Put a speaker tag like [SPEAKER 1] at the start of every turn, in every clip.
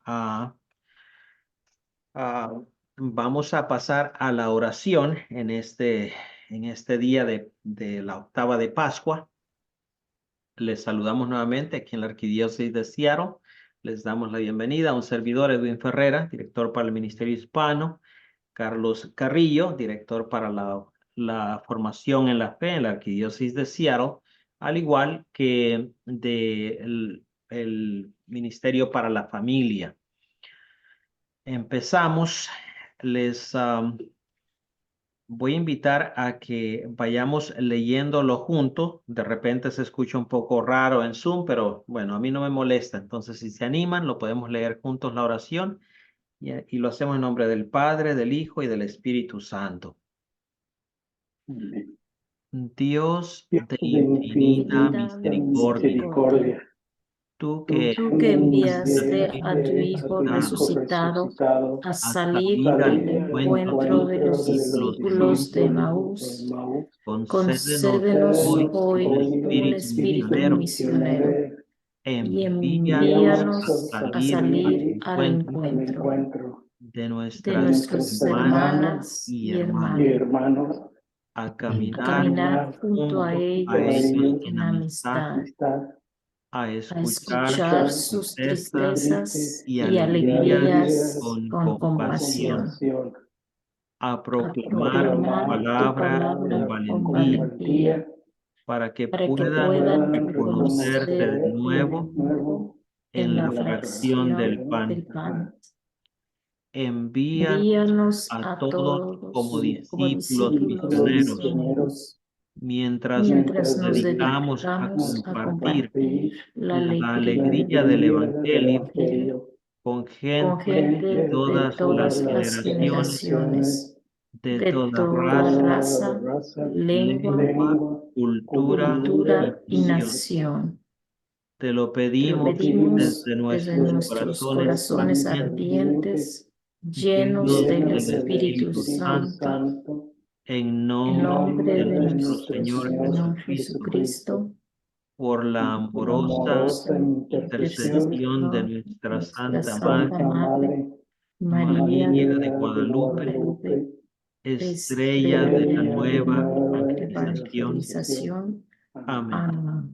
[SPEAKER 1] a, vamos a pasar a la oración en este día de la octava de Pascua. Les saludamos nuevamente aquí en la Arquidiócesis de Seattle. Les damos la bienvenida a un servidor, Edwin Ferrera, director para el Ministerio Hispano, Carlos Carrillo, director para la formación en la fe en la Arquidiócesis de Seattle, al igual que el Ministerio para la Familia. Empezamos. Les voy a invitar a que vayamos leyéndolo juntos. De repente se escucha un poco raro en Zoom, pero bueno, a mí no me molesta. Entonces, si se animan, lo podemos leer juntos la oración y lo hacemos en nombre del Padre, del Hijo y del Espíritu Santo.
[SPEAKER 2] Amén.
[SPEAKER 1] Dios de
[SPEAKER 2] De
[SPEAKER 1] infinita
[SPEAKER 2] infinita
[SPEAKER 1] misericordia,
[SPEAKER 2] misericordia,
[SPEAKER 1] tú
[SPEAKER 2] tú
[SPEAKER 1] que
[SPEAKER 2] que
[SPEAKER 3] enviaste a tu
[SPEAKER 2] enviaste a
[SPEAKER 3] Hijo
[SPEAKER 2] tu Hijo
[SPEAKER 3] resucitado
[SPEAKER 2] resucitado
[SPEAKER 3] a
[SPEAKER 1] a
[SPEAKER 3] salir
[SPEAKER 1] salir al
[SPEAKER 3] al
[SPEAKER 2] al
[SPEAKER 1] encuentro
[SPEAKER 3] encuentro
[SPEAKER 1] de
[SPEAKER 3] de
[SPEAKER 1] los
[SPEAKER 3] los
[SPEAKER 2] encuentro de los
[SPEAKER 3] discípulos de
[SPEAKER 2] discípulos de
[SPEAKER 3] Emaús,
[SPEAKER 2] Emaús.
[SPEAKER 1] concédenos
[SPEAKER 3] concédenos
[SPEAKER 1] hoy
[SPEAKER 3] hoy
[SPEAKER 1] un
[SPEAKER 2] Hoy un
[SPEAKER 3] un
[SPEAKER 1] espíritu
[SPEAKER 2] espíritu
[SPEAKER 3] espíritu
[SPEAKER 1] misionero.
[SPEAKER 3] misionero
[SPEAKER 2] misionero,
[SPEAKER 3] y
[SPEAKER 1] Envíanos a
[SPEAKER 3] envíanos a
[SPEAKER 1] salir
[SPEAKER 3] salir al
[SPEAKER 2] al
[SPEAKER 3] encuentro
[SPEAKER 2] encuentro
[SPEAKER 1] de
[SPEAKER 3] de
[SPEAKER 2] de
[SPEAKER 1] nuestras
[SPEAKER 3] nuestras
[SPEAKER 2] nuestras
[SPEAKER 1] hermanas
[SPEAKER 2] hermanas
[SPEAKER 3] hermanas
[SPEAKER 1] y
[SPEAKER 3] y
[SPEAKER 2] y
[SPEAKER 1] hermanos,
[SPEAKER 3] hermanos,
[SPEAKER 2] hermanos,
[SPEAKER 1] a
[SPEAKER 3] a
[SPEAKER 1] caminar
[SPEAKER 3] caminar junto a
[SPEAKER 1] junto a
[SPEAKER 2] a
[SPEAKER 3] ellos
[SPEAKER 1] ellos
[SPEAKER 2] ellos
[SPEAKER 1] en
[SPEAKER 3] en
[SPEAKER 1] amistad,
[SPEAKER 3] amistad,
[SPEAKER 2] amistad,
[SPEAKER 1] a
[SPEAKER 3] a
[SPEAKER 1] escuchar
[SPEAKER 3] escuchar
[SPEAKER 1] sus
[SPEAKER 2] escuchar
[SPEAKER 3] sus
[SPEAKER 2] sus
[SPEAKER 1] tristezas
[SPEAKER 3] tristezas
[SPEAKER 2] tristes
[SPEAKER 1] y
[SPEAKER 3] y
[SPEAKER 2] y
[SPEAKER 1] alegrías
[SPEAKER 3] alegrías
[SPEAKER 2] alegrías
[SPEAKER 1] con
[SPEAKER 3] con
[SPEAKER 2] con
[SPEAKER 1] compasión,
[SPEAKER 3] compasión,
[SPEAKER 2] compasión,
[SPEAKER 1] a
[SPEAKER 3] a
[SPEAKER 1] proclamar tu
[SPEAKER 2] proclamar
[SPEAKER 3] proclamar tu
[SPEAKER 2] tu
[SPEAKER 1] palabra con
[SPEAKER 3] palabra
[SPEAKER 2] palabra
[SPEAKER 3] con
[SPEAKER 2] con
[SPEAKER 1] valentía,
[SPEAKER 3] valentía,
[SPEAKER 2] valentía,
[SPEAKER 1] para que
[SPEAKER 3] para que
[SPEAKER 2] que
[SPEAKER 1] puedan
[SPEAKER 3] puedan
[SPEAKER 2] puedan
[SPEAKER 1] reconocerte de
[SPEAKER 3] reconocerte
[SPEAKER 2] reconocerte
[SPEAKER 3] de
[SPEAKER 1] nuevo
[SPEAKER 2] de nuevo
[SPEAKER 3] nuevo
[SPEAKER 1] en
[SPEAKER 3] en
[SPEAKER 1] la
[SPEAKER 3] la
[SPEAKER 2] en la
[SPEAKER 1] fracción del
[SPEAKER 3] fracción
[SPEAKER 2] fracción
[SPEAKER 1] pan.
[SPEAKER 3] del
[SPEAKER 2] del
[SPEAKER 3] pan.
[SPEAKER 2] pan.
[SPEAKER 1] Envíanos
[SPEAKER 3] Envíanos
[SPEAKER 1] a
[SPEAKER 3] a
[SPEAKER 1] todos como
[SPEAKER 3] todos como
[SPEAKER 1] discípulos
[SPEAKER 3] discípulos
[SPEAKER 1] misioneros,
[SPEAKER 3] misioneros,
[SPEAKER 1] mientras
[SPEAKER 3] mientras
[SPEAKER 1] nos
[SPEAKER 3] nos
[SPEAKER 2] Mientras
[SPEAKER 1] dedicamos a
[SPEAKER 3] dedicamos a
[SPEAKER 1] compartir
[SPEAKER 3] compartir
[SPEAKER 2] compartir
[SPEAKER 3] la
[SPEAKER 1] la
[SPEAKER 2] la
[SPEAKER 3] alegría
[SPEAKER 1] alegría del
[SPEAKER 2] alegría del
[SPEAKER 3] del
[SPEAKER 1] Evangelio
[SPEAKER 3] Evangelio
[SPEAKER 2] Evangelio
[SPEAKER 1] con
[SPEAKER 3] con
[SPEAKER 1] gente de
[SPEAKER 3] gente
[SPEAKER 2] gente
[SPEAKER 3] de
[SPEAKER 2] de
[SPEAKER 1] todas
[SPEAKER 2] todas
[SPEAKER 3] todas
[SPEAKER 1] las
[SPEAKER 2] las
[SPEAKER 3] las
[SPEAKER 1] generaciones,
[SPEAKER 2] generaciones,
[SPEAKER 3] generaciones,
[SPEAKER 1] de
[SPEAKER 3] de
[SPEAKER 1] toda
[SPEAKER 2] de
[SPEAKER 3] toda
[SPEAKER 1] raza,
[SPEAKER 2] toda
[SPEAKER 3] raza,
[SPEAKER 2] raza,
[SPEAKER 3] lengua,
[SPEAKER 1] lengua,
[SPEAKER 2] lengua,
[SPEAKER 1] cultura y
[SPEAKER 3] cultura
[SPEAKER 2] cultura
[SPEAKER 3] y
[SPEAKER 2] y
[SPEAKER 1] nación.
[SPEAKER 2] nación.
[SPEAKER 3] nación.
[SPEAKER 1] Te lo
[SPEAKER 3] Te lo
[SPEAKER 2] Te
[SPEAKER 1] pedimos
[SPEAKER 2] pedimos
[SPEAKER 3] pedimos
[SPEAKER 1] desde
[SPEAKER 3] desde
[SPEAKER 1] nuestros
[SPEAKER 2] desde
[SPEAKER 3] nuestros
[SPEAKER 1] corazones
[SPEAKER 3] corazones
[SPEAKER 2] corazones
[SPEAKER 1] ardientes,
[SPEAKER 2] ardientes,
[SPEAKER 3] ardientes, llenos
[SPEAKER 1] llenos
[SPEAKER 3] del
[SPEAKER 2] llenos
[SPEAKER 1] del
[SPEAKER 2] del
[SPEAKER 3] Espíritu
[SPEAKER 1] Espíritu
[SPEAKER 2] Espíritu
[SPEAKER 1] Santo,
[SPEAKER 3] Santo,
[SPEAKER 2] Santo,
[SPEAKER 1] en
[SPEAKER 3] en
[SPEAKER 2] en
[SPEAKER 1] nombre
[SPEAKER 3] nombre
[SPEAKER 2] nombre
[SPEAKER 1] de
[SPEAKER 3] de
[SPEAKER 2] de
[SPEAKER 1] nuestro
[SPEAKER 3] nuestro
[SPEAKER 2] nuestro
[SPEAKER 1] Señor
[SPEAKER 2] Señor
[SPEAKER 3] Señor
[SPEAKER 1] Jesucristo,
[SPEAKER 2] Jesucristo,
[SPEAKER 3] Jesucristo,
[SPEAKER 1] por la
[SPEAKER 2] y por la
[SPEAKER 1] amorosa
[SPEAKER 3] amorosa
[SPEAKER 2] amorosa intercesión
[SPEAKER 1] intercesión de
[SPEAKER 3] intercesión de
[SPEAKER 1] nuestra
[SPEAKER 3] nuestra
[SPEAKER 1] Santa
[SPEAKER 2] de
[SPEAKER 1] Madre,
[SPEAKER 3] Santa
[SPEAKER 2] Santa
[SPEAKER 3] Madre,
[SPEAKER 2] Madre
[SPEAKER 3] María
[SPEAKER 1] María de
[SPEAKER 2] María de
[SPEAKER 1] Guadalupe,
[SPEAKER 3] Guadalupe,
[SPEAKER 2] Guadalupe,
[SPEAKER 1] estrella de la
[SPEAKER 3] estrella
[SPEAKER 2] estrella de
[SPEAKER 3] de
[SPEAKER 1] nueva
[SPEAKER 3] la
[SPEAKER 2] nueva
[SPEAKER 1] evangelización.
[SPEAKER 2] evangelización.
[SPEAKER 3] evangelización.
[SPEAKER 2] Amén.
[SPEAKER 1] Amén.
[SPEAKER 3] Amén.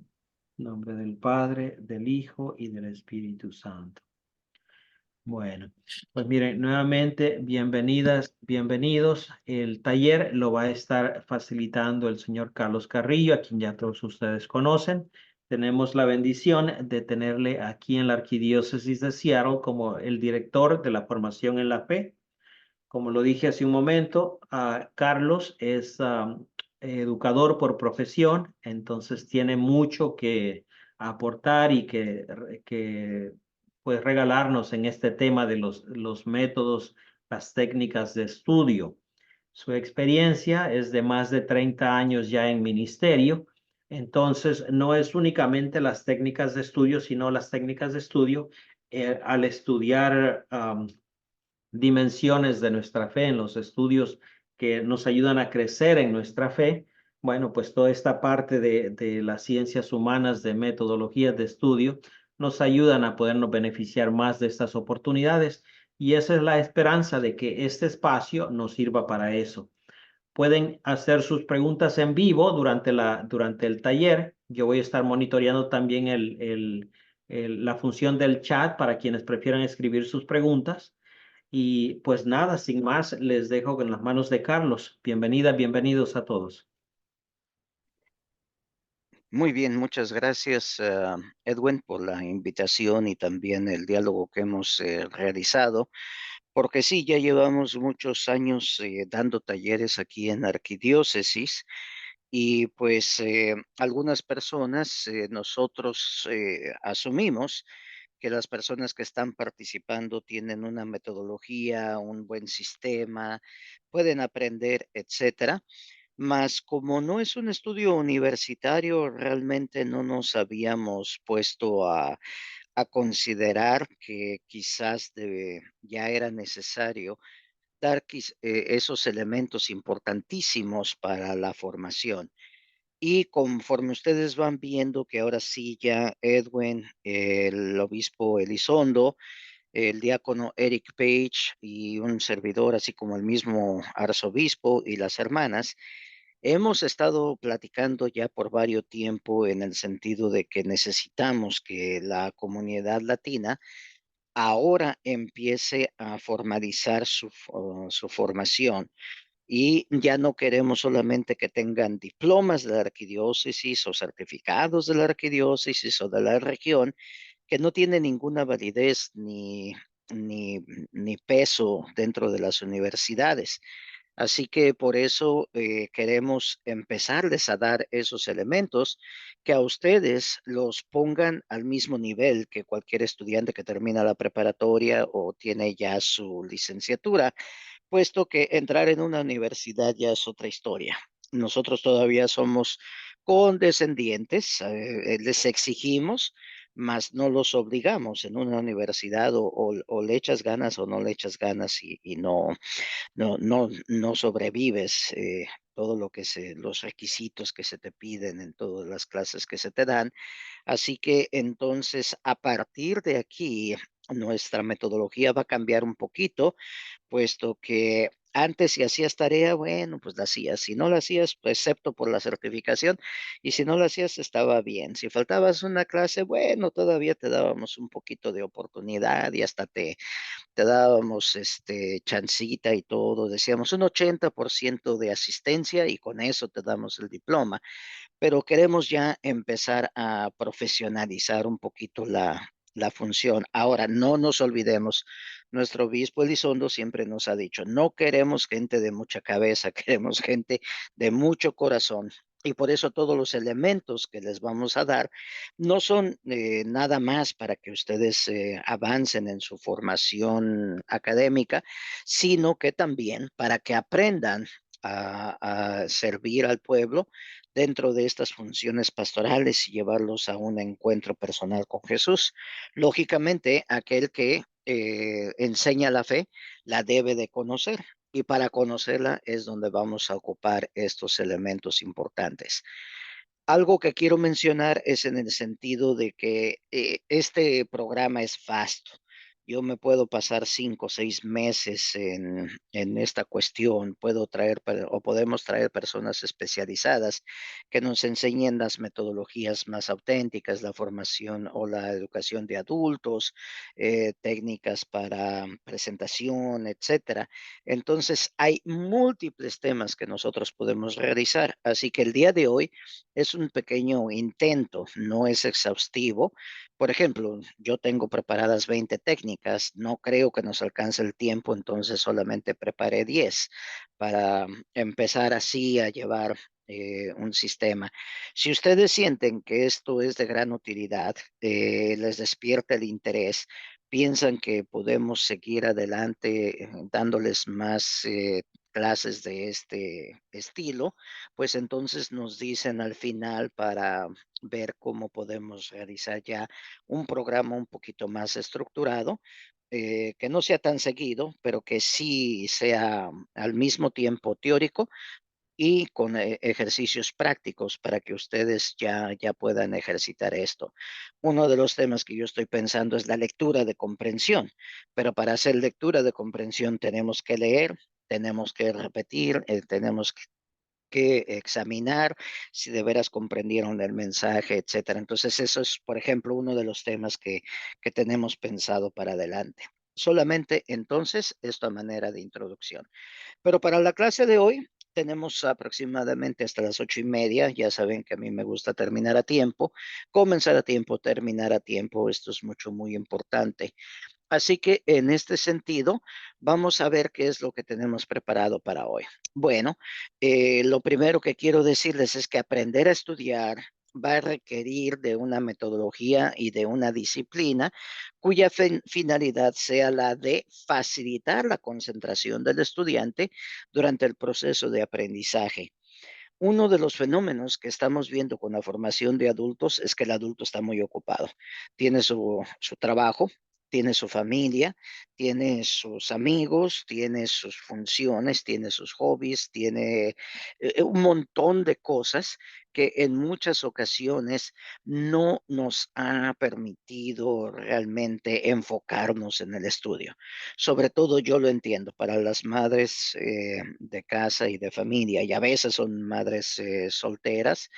[SPEAKER 1] En nombre del Padre, del Hijo y del Espíritu Santo. Bueno, pues miren, nuevamente, bienvenidas, bienvenidos. El taller lo va a estar facilitando el señor Carlos Carrillo, a quien ya todos ustedes conocen. Tenemos la bendición de tenerle aquí en la Arquidiócesis de Seattle como el director de la formación en la fe. Como lo dije hace un momento, Carlos es educador por profesión, entonces tiene mucho que aportar y que pues regalarnos en este tema de los métodos, las técnicas de estudio. Su experiencia es de más de 30 años ya en ministerio, entonces no es únicamente las técnicas de estudio, sino las técnicas de estudio al estudiar dimensiones de nuestra fe, en los estudios que nos ayudan a crecer en nuestra fe. Bueno, pues toda esta parte de las ciencias humanas, de metodologías de estudio, nos ayudan a podernos beneficiar más de estas oportunidades. Y esa es la esperanza de que este espacio nos sirva para eso. Pueden hacer sus preguntas en vivo durante el taller. Yo voy a estar monitoreando también la función del chat para quienes prefieran escribir sus preguntas. Y pues nada, sin más, les dejo en las manos de Carlos. Bienvenida, bienvenidos a todos.
[SPEAKER 4] Muy bien, muchas gracias, Edwin, por la invitación y también el diálogo que hemos realizado, porque sí, ya llevamos muchos años dando talleres aquí en Arquidiócesis y pues algunas personas, nosotros asumimos que las personas que están participando tienen una metodología, un buen sistema, pueden aprender, etcétera. Mas como no es un estudio universitario, realmente no nos habíamos puesto a considerar que quizás ya era necesario dar esos elementos importantísimos para la formación. Y conforme ustedes van viendo que ahora sí ya Edwin, el obispo Elizondo, el diácono Eric Page y un servidor, así como el mismo arzobispo y las hermanas, hemos estado platicando ya por varios tiempo en el sentido de que necesitamos que la comunidad latina ahora empiece a formalizar su formación. Y ya no queremos solamente que tengan diplomas de la arquidiócesis o certificados de la arquidiócesis o de la región, que no tiene ninguna validez ni, ni peso dentro de las universidades. Así que por eso queremos empezarles a dar esos elementos que a ustedes los pongan al mismo nivel que cualquier estudiante que termina la preparatoria o tiene ya su licenciatura, puesto que entrar en una universidad ya es otra historia. Nosotros todavía somos condescendientes, les exigimos, mas no los obligamos en una universidad o le echas ganas o no le echas ganas y no sobrevives todo lo que los requisitos que se te piden en todas las clases que se te dan. Así que entonces, a partir de aquí, nuestra metodología va a cambiar un poquito, puesto que antes si hacías tarea, bueno, pues la hacías. Si no la hacías, pues, excepto por la certificación, y si no la hacías, estaba bien. Si faltabas una clase, bueno, todavía te dábamos un poquito de oportunidad y hasta te dábamos chancita y todo. Decíamos un 80% de asistencia y con eso te damos el diploma, pero queremos ya empezar a profesionalizar un poquito la función. Ahora, no nos olvidemos, nuestro obispo Elizondo siempre nos ha dicho, no queremos gente de mucha cabeza, queremos gente de mucho corazón. Y por eso todos los elementos que les vamos a dar no son nada más para que ustedes avancen en su formación académica, sino que también para que aprendan a servir al pueblo dentro de estas funciones pastorales y llevarlos a un encuentro personal con Jesús. Lógicamente, aquel que enseña la fe la debe de conocer y para conocerla es donde vamos a ocupar estos elementos importantes. Algo que quiero mencionar es en el sentido de que este programa es vasto. Yo me puedo pasar 5 o 6 meses en esta cuestión. Puedo traer o podemos traer personas especializadas que nos enseñen las metodologías más auténticas, la formación o la educación de adultos, técnicas para presentación, etcétera. Entonces, hay múltiples temas que nosotros podemos realizar. Así que el día de hoy es un pequeño intento, no es exhaustivo. Por ejemplo, yo tengo preparadas 20 técnicas, no creo que nos alcance el tiempo, entonces solamente preparé 10 para empezar así a llevar un sistema. Si ustedes sienten que esto es de gran utilidad, les despierta el interés, piensan que podemos seguir adelante dándoles más clases de este estilo, pues entonces nos dicen al final para ver cómo podemos realizar ya un programa un poquito más estructurado, que no sea tan seguido, pero que sí sea al mismo tiempo teórico y con ejercicios prácticos para que ustedes ya puedan ejercitar esto. Uno de los temas que yo estoy pensando es la lectura de comprensión, pero para hacer lectura de comprensión tenemos que leer, tenemos que repetir, tenemos que examinar si de veras comprendieron el mensaje, etcétera. Entonces, eso es, por ejemplo, uno de los temas que tenemos pensado para adelante. Solamente entonces, esta manera de introducción. Pero para la clase de hoy tenemos aproximadamente hasta las 8:30. Ya saben que a mí me gusta terminar a tiempo, comenzar a tiempo, terminar a tiempo. Esto es muy importante. Así que en este sentido, vamos a ver qué es lo que tenemos preparado para hoy. Bueno, lo primero que quiero decirles es que aprender a estudiar va a requerir de una metodología y de una disciplina cuya finalidad sea la de facilitar la concentración del estudiante durante el proceso de aprendizaje. Uno de los fenómenos que estamos viendo con la formación de adultos es que el adulto está muy ocupado. Tiene su trabajo, tiene su familia, tiene sus amigos, tiene sus funciones, tiene sus hobbies, tiene un montón de cosas que en muchas ocasiones no nos ha permitido realmente enfocarnos en el estudio. Sobre todo yo lo entiendo para las madres de casa y de familia, y a veces son madres solteras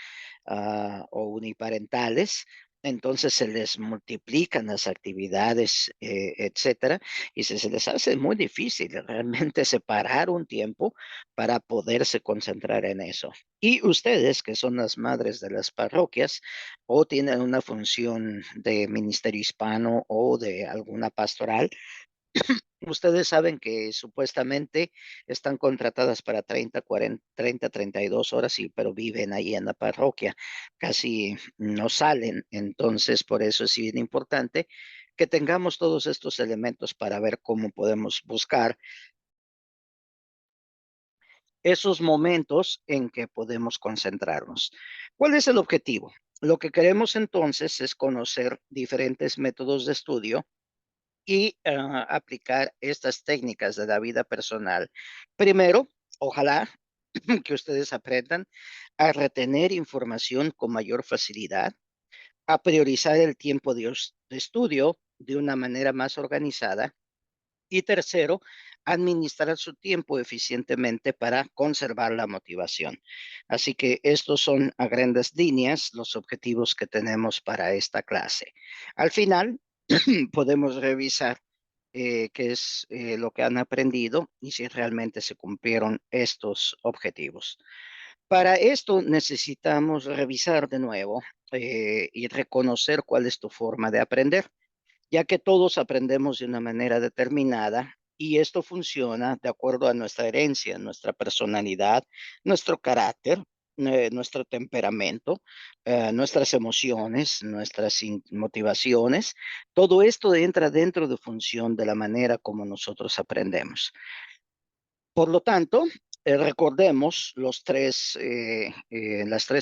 [SPEAKER 4] o uniparentales. Entonces se les multiplican las actividades, etcétera, y se les hace muy difícil realmente separar un tiempo para poderse concentrar en eso. Y ustedes, que son las madres de las parroquias o tienen una función de ministerio hispano o de alguna pastoral, ustedes saben que supuestamente están contratadas para 30, 40, 30, 32 horas, pero viven ahí en la parroquia, casi no salen. Entonces, por eso es bien importante que tengamos todos estos elementos para ver cómo podemos buscar esos momentos en que podemos concentrarnos. ¿Cuál es el objetivo? Lo que queremos entonces es conocer diferentes métodos de estudio y aplicar estas técnicas de la vida personal. Primero, ojalá que ustedes aprendan a retener información con mayor facilidad, a priorizar el tiempo de estudio de una manera más organizada y tercero, administrar su tiempo eficientemente para conservar la motivación. Así que estos son a grandes líneas los objetivos que tenemos para esta clase. Al final, podemos revisar qué es lo que han aprendido y si realmente se cumplieron estos objetivos. Para esto necesitamos revisar de nuevo y reconocer cuál es tu forma de aprender, ya que todos aprendemos de una manera determinada y esto funciona de acuerdo a nuestra herencia, nuestra personalidad, nuestro carácter, nuestro temperamento, nuestras emociones, nuestras motivaciones. Todo esto entra dentro de función de la manera como nosotros aprendemos. Por lo tanto, recordemos las tres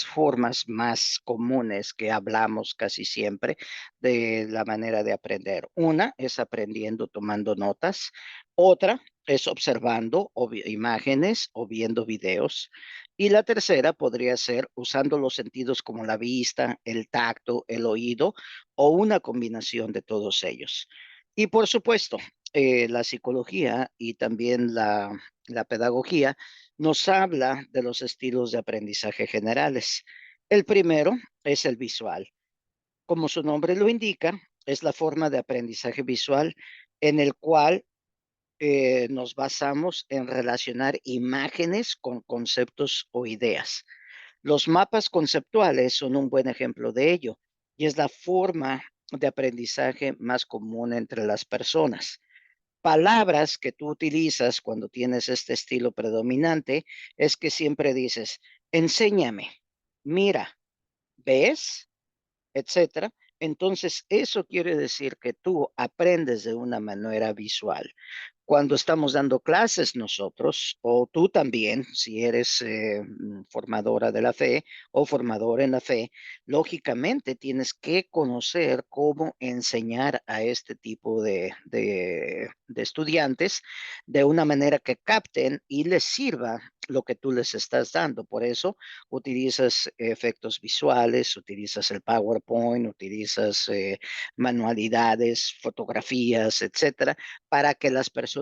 [SPEAKER 4] formas más comunes que hablamos casi siempre de la manera de aprender. Una es aprendiendo tomando notas, otra es observando imágenes o viendo videos, y la tercera podría ser usando los sentidos como la vista, el tacto, el oído o una combinación de todos ellos. Y por supuesto, la psicología y también la pedagogía nos habla de los estilos de aprendizaje generales. El primero es el visual. Como su nombre lo indica, es la forma de aprendizaje visual en el cual nos basamos en relacionar imágenes con conceptos o ideas. Los mapas conceptuales son un buen ejemplo de ello y es la forma de aprendizaje más común entre las personas. Palabras que tú utilizas cuando tienes este estilo predominante es que siempre dices, enséñame, mira, ves, etcétera. Entonces, eso quiere decir que tú aprendes de una manera visual. Cuando estamos dando clases nosotros, o tú también, si eres formadora de la fe o formador en la fe, lógicamente tienes que conocer cómo enseñar a este tipo de estudiantes de una manera que capten y les sirva lo que tú les estás dando. Por eso utilizas efectos visuales, utilizas el PowerPoint, utilizas manualidades, fotografías, etcétera, para que las personas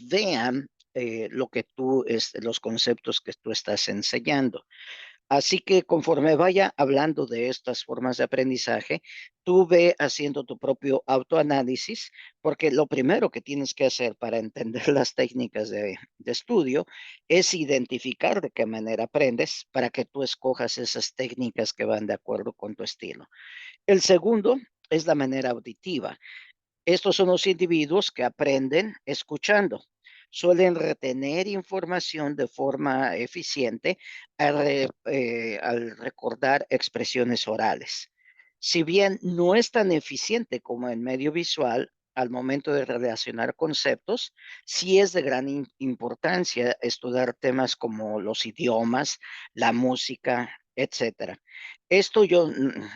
[SPEAKER 4] vean los conceptos que tú estás enseñando. Así que conforme vaya hablando de estas formas de aprendizaje, tú ve haciendo tu propio autoanálisis, porque lo primero que tienes que hacer para entender las técnicas de estudio es identificar de qué manera aprendes para que tú escojas esas técnicas que van de acuerdo con tu estilo. El segundo es la manera auditiva. Estos son los individuos que aprenden escuchando. Suelen retener información de forma eficiente al recordar expresiones orales. Si bien no es tan eficiente como en medio visual, al momento de relacionar conceptos, sí es de gran importancia estudiar temas como los idiomas, la música, etcétera. Esto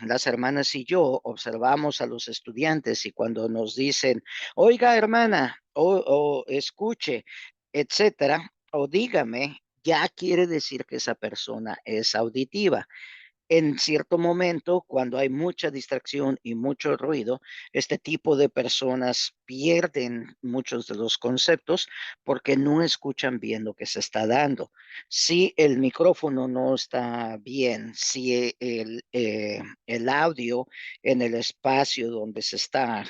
[SPEAKER 4] las hermanas y yo observamos a los estudiantes y cuando nos dicen, oiga hermana, o escuche, etcétera, o dígame, ya quiere decir que esa persona es auditiva. en cierto momento, cuando hay mucha distracción y mucho ruido, este tipo de personas pierden muchos de los conceptos porque no escuchan bien lo que se está dando. Si el micrófono no está bien, si el audio en el espacio donde se está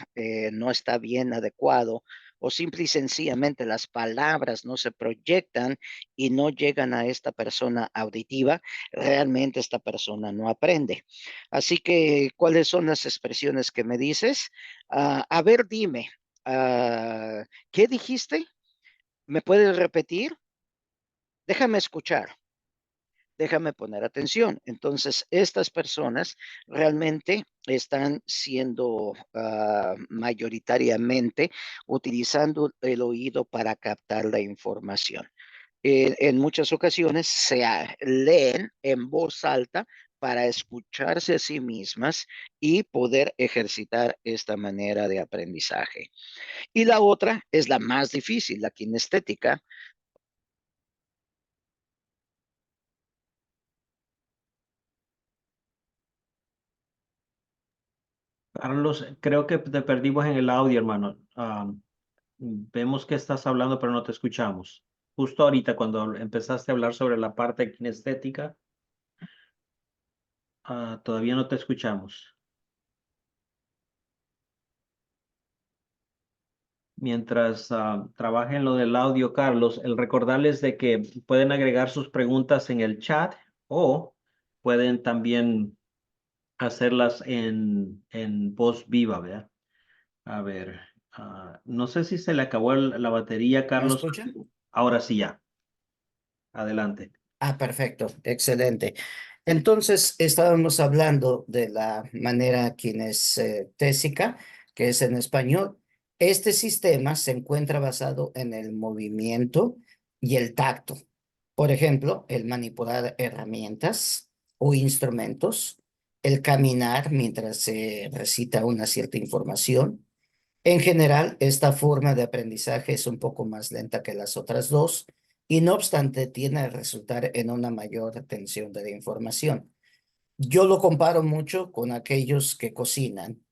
[SPEAKER 4] no está bien adecuado, o simple y sencillamente las palabras no se proyectan y no llegan a esta persona auditiva, realmente esta persona no aprende. Así que, ¿cuáles son las expresiones que me dices? A ver, dime, ¿qué dijiste? ¿Me puedes repetir? Déjame escuchar. Déjame poner atención. Entonces, estas personas realmente están siendo mayoritariamente utilizando el oído para captar la información. En muchas ocasiones leen en voz alta para escucharse a sí mismas y poder ejercitar esta manera de aprendizaje. Y la otra es la más difícil, la kinestética.
[SPEAKER 1] Carlos, creo que te perdimos en el audio, hermano. Vemos que estás hablando, pero no te escuchamos. Justo ahorita, cuando empezaste a hablar sobre la parte kinestética, todavía no te escuchamos. Mientras trabaja en lo del audio, Carlos, el recordarles de que pueden agregar sus preguntas en el chat o pueden también hacerlas en voz viva, ¿verdad? A ver, no sé si se le acabó la batería,
[SPEAKER 5] ¿Me
[SPEAKER 1] Carlos.
[SPEAKER 5] escuchan?
[SPEAKER 1] Ahora sí ya. Adelante.
[SPEAKER 5] Perfecto, excelente. Entonces, estábamos hablando de la manera kinestésica, que es en español. Este sistema se encuentra basado en el movimiento y el tacto. Por ejemplo, el manipular herramientas o instrumentos, el caminar mientras se recita una cierta información. En general, esta forma de aprendizaje es un poco más lenta que las otras dos y no obstante tiene a resultar en una mayor retención de la información. Yo lo comparo mucho con aquellos que cocinan.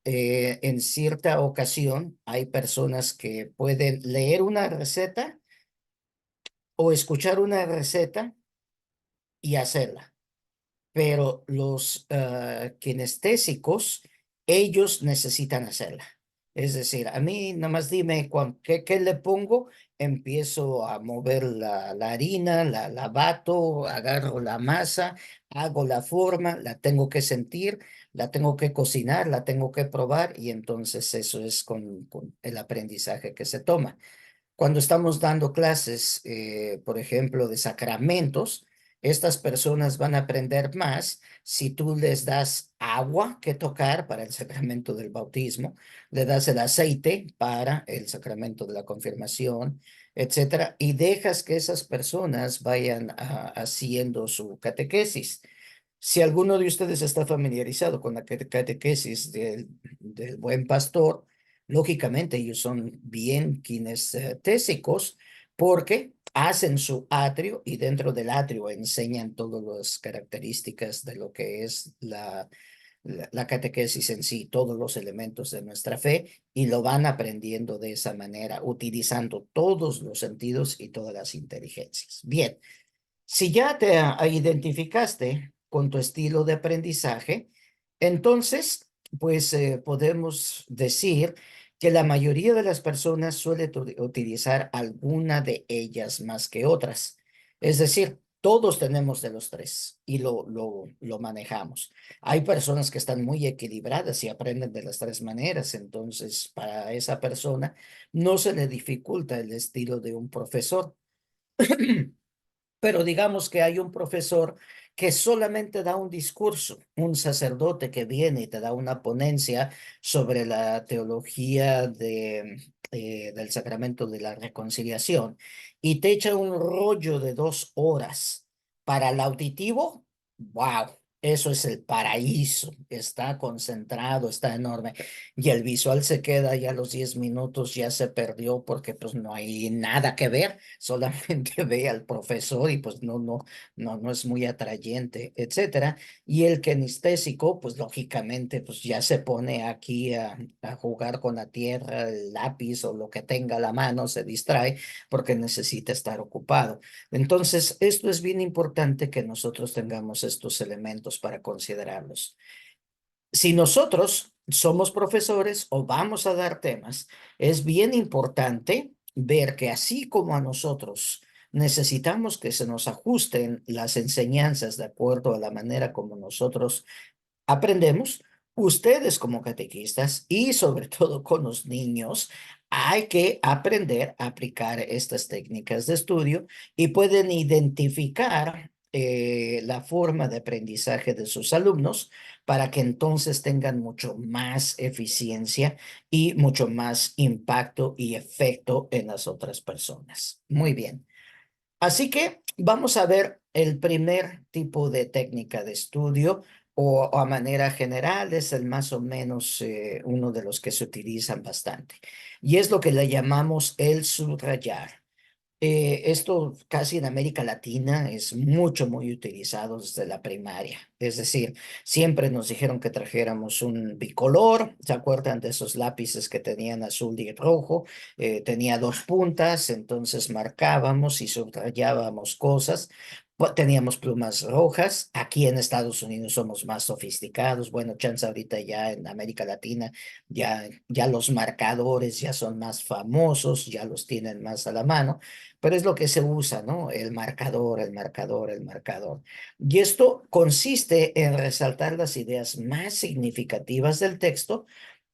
[SPEAKER 5] En cierta ocasión hay personas que pueden leer una receta o escuchar una receta y hacerla, pero los kinestésicos, ellos necesitan hacerla. Es decir, a mí nomás dime qué le pongo, empiezo a mover la harina, la bato, agarro la masa, hago la forma, la tengo que sentir, la tengo que cocinar, la tengo que probar y entonces eso es con el aprendizaje que se toma. Cuando estamos dando clases, por ejemplo, de sacramentos, estas personas van a aprender más si tú les das agua que tocar para el sacramento del bautismo, le das el aceite para el sacramento de la confirmación, etcétera, y dejas que esas personas vayan haciendo su catequesis. Si alguno de ustedes está familiarizado con la catequesis del buen pastor, lógicamente ellos son bien kinestésicos porque hacen su atrio y dentro del atrio enseñan todas las características de lo que es la catequesis en sí, todos los elementos de nuestra fe y lo van aprendiendo de esa manera, utilizando todos los sentidos y todas las inteligencias. Bien. Si ya te identificaste con tu estilo de aprendizaje, entonces, pues podemos decir que la mayoría de las personas suele utilizar alguna de ellas más que otras. Es decir, todos tenemos de los tres y lo manejamos. Hay personas que están muy equilibradas y aprenden de las tres maneras, entonces para esa persona no se le dificulta el estilo de un profesor. Pero digamos que hay un profesor que solamente da un discurso, un sacerdote que viene y te da una ponencia sobre la teología del sacramento de la reconciliación y te echa un rollo de 2 horas. Para el auditivo, wow, Eso es el paraíso, está concentrado, está enorme. Y el visual se queda ya a los 10 minutos, ya se perdió porque pues no hay nada que ver, solamente ve al profesor y pues no es muy atrayente, etcétera. Y el kinestésico, pues lógicamente, pues ya se pone aquí a jugar con la tierra, el lápiz o lo que tenga a la mano, se distrae porque necesita estar ocupado. Entonces, esto es bien importante que nosotros tengamos estos elementos para considerarlos. Si nosotros somos profesores o vamos a dar temas, es bien importante ver que así como a nosotros necesitamos que se nos ajusten las enseñanzas de acuerdo a la manera como nosotros aprendemos, ustedes como catequistas y sobre todo con los niños, hay que aprender a aplicar estas técnicas de estudio y pueden identificar la forma de aprendizaje de sus alumnos para que entonces tengan mucho más eficiencia y mucho más impacto y efecto en las otras personas. Muy bien. Así que vamos a ver el primer tipo de técnica de estudio o a manera general es el más o menos uno de los que se utilizan bastante. Y es lo que le llamamos el subrayar. Esto casi en América Latina es muy utilizado desde la primaria. Es decir, siempre nos dijeron que trajéramos un bicolor. ¿Se acuerdan de esos lápices que tenían azul y rojo? Tenía dos puntas, entonces marcábamos y subrayábamos cosas. Teníamos plumas rojas. Aquí en Estados Unidos somos más sofisticados. Bueno, chance ahorita ya en América Latina ya los marcadores ya son más famosos, ya los tienen más a la mano, pero es lo que se usa, ¿no? El marcador, el marcador, el marcador. Y esto consiste en resaltar las ideas más significativas del texto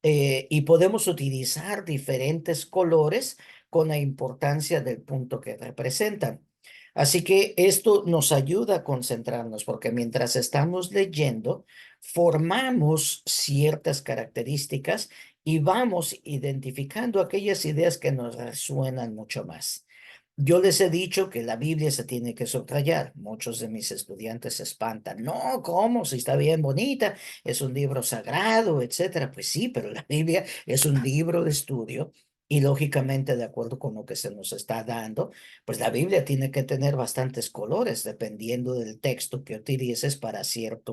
[SPEAKER 5] y podemos utilizar diferentes colores con la importancia del punto que representan. Así que esto nos ayuda a concentrarnos porque mientras estamos leyendo, formamos ciertas características y vamos identificando aquellas ideas que nos resuenan mucho más. Yo les he dicho que la Biblia se tiene que subrayar. Muchos de mis estudiantes se espantan. No, ¿cómo? Si está bien bonita, es un libro sagrado, etcétera. Pues sí, pero la Biblia es un libro de estudio y lógicamente, de acuerdo con lo que se nos está dando, pues la Biblia tiene que tener bastantes colores dependiendo del texto que utilices para cierta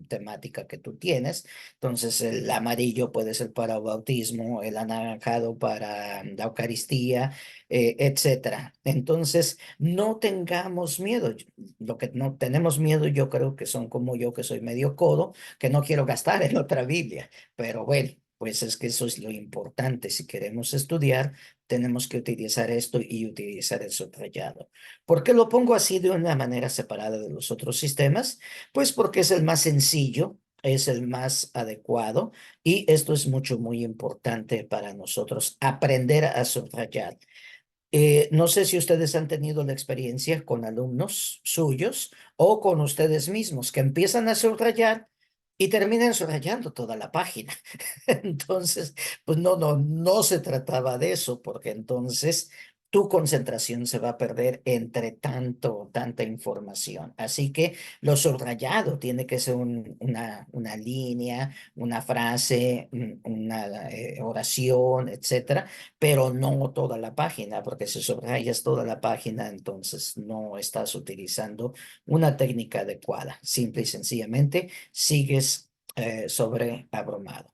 [SPEAKER 5] temática que tú tienes. Entonces, el amarillo puede ser para el bautismo, el anaranjado para la Eucaristía, etcétera. Entonces, no tengamos miedo. Lo que no tenemos miedo, yo creo que son como yo, que soy medio codo, que no quiero gastar en otra Biblia. Pero bueno, pues es que eso es lo importante. Si queremos estudiar, tenemos que utilizar esto y utilizar el subrayado. ¿Por qué lo pongo así de una manera separada de los otros sistemas? Pues porque es el más sencillo, es el más adecuado y esto es muy importante para nosotros, aprender a subrayar. No sé si ustedes han tenido la experiencia con alumnos suyos o con ustedes mismos que empiezan a subrayar y terminan subrayando toda la página. Entonces, pues no se trataba de eso, porque entonces tu concentración se va a perder entre tanta información. Así que lo subrayado tiene que ser una línea, una frase, una oración, etcétera, pero no toda la página, porque si subrayas toda la página, entonces no estás utilizando una técnica adecuada. Simple y sencillamente sigues sobreabrumado.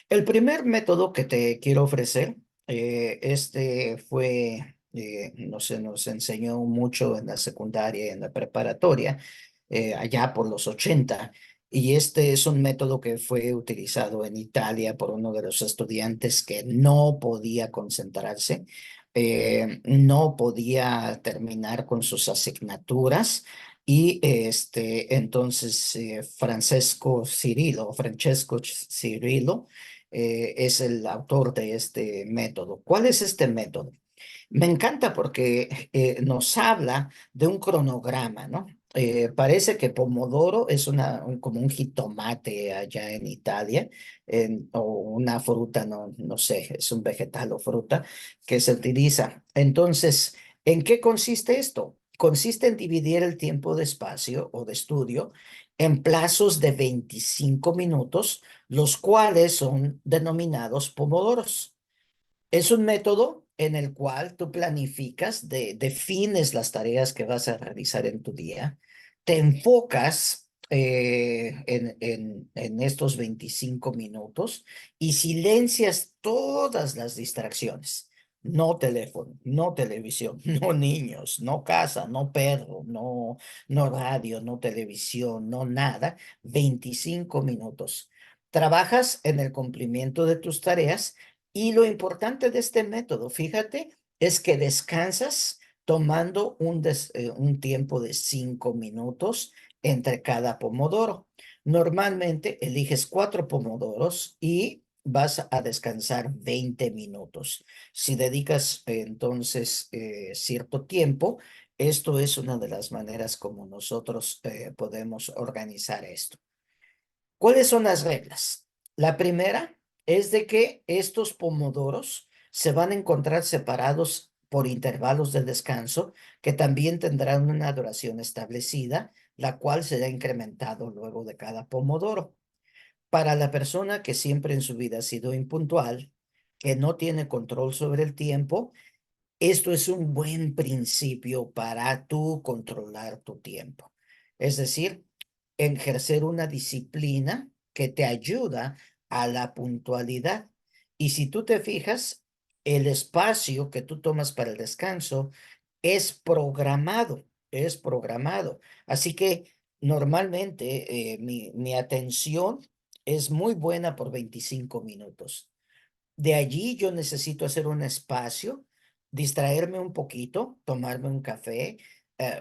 [SPEAKER 5] El primer método que te quiero ofrecer, no sé, nos enseñó mucho en la secundaria y en la preparatoria, allá por los 80, y este es un método que fue utilizado en Italia por uno de los estudiantes que no podía concentrarse, no podía terminar con sus asignaturas. Y entonces Francesco Cirillo, es el autor de este método. ¿Cuál es este método? Me encanta porque nos habla de un cronograma, ¿no? Parece que pomodoro es como un jitomate allá en Italia, o una fruta, no sé, es un vegetal o fruta que se utiliza. Entonces, ¿en qué consiste esto? consiste en dividir el tiempo de espacio o de estudio en plazos de 25 minutos, los cuales son denominados pomodoros. Es un método en el cual tú planificas, defines las tareas que vas a realizar en tu día, te enfocas en estos 25 minutos y silencias todas las distracciones. No teléfono, no televisión, no niños, no casa, no perro, no radio, no televisión, no nada. 25 minutos. Trabajas en el cumplimiento de tus tareas y lo importante de este método, fíjate, es que descansas tomando un tiempo de 5 minutos entre cada pomodoro. Normalmente eliges 4 pomodoros y vas a descansar 20 minutos. Si dedicas entonces cierto tiempo, esto es una de las maneras como nosotros podemos organizar esto. ¿Cuáles son las reglas? La primera es de que estos pomodoros se van a encontrar separados por intervalos de descanso que también tendrán una duración establecida, la cual será incrementado luego de cada pomodoro. Para la persona que siempre en su vida ha sido impuntual, que no tiene control sobre el tiempo, esto es un buen principio para tú controlar tu tiempo. Es decir, ejercer una disciplina que te ayuda a la puntualidad. Y si tú te fijas, el espacio que tú tomas para el descanso es programado, es programado. Así que normalmente mi atención es muy buena por 25 minutos. De allí yo necesito hacer un espacio, distraerme un poquito, tomarme un café,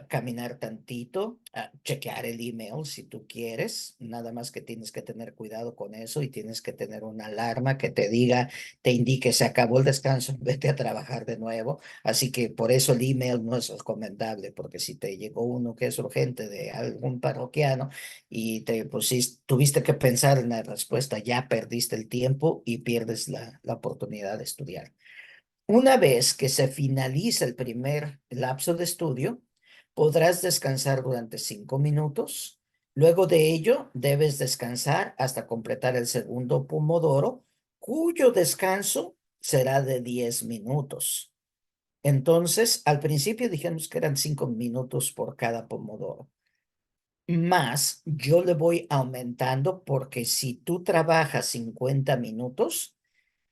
[SPEAKER 5] caminar tantito, chequear el email si tú quieres. Nada más que tienes que tener cuidado con eso y tienes que tener una alarma que te diga, te indique se acabó el descanso, vete a trabajar de nuevo. Así que por eso el email no es recomendable, porque si te llegó uno que es urgente de algún parroquiano y te pusiste, tuviste que pensar en la respuesta, ya perdiste el tiempo y pierdes la oportunidad de estudiar. Una vez que se finaliza el primer lapso de estudio, podrás descansar durante 5 minutos. Luego de ello, debes descansar hasta completar el segundo pomodoro, cuyo descanso será de 10 minutos. Entonces, al principio dijimos que eran 5 minutos por cada pomodoro. Más yo le voy aumentando porque si tú trabajas 50 minutos,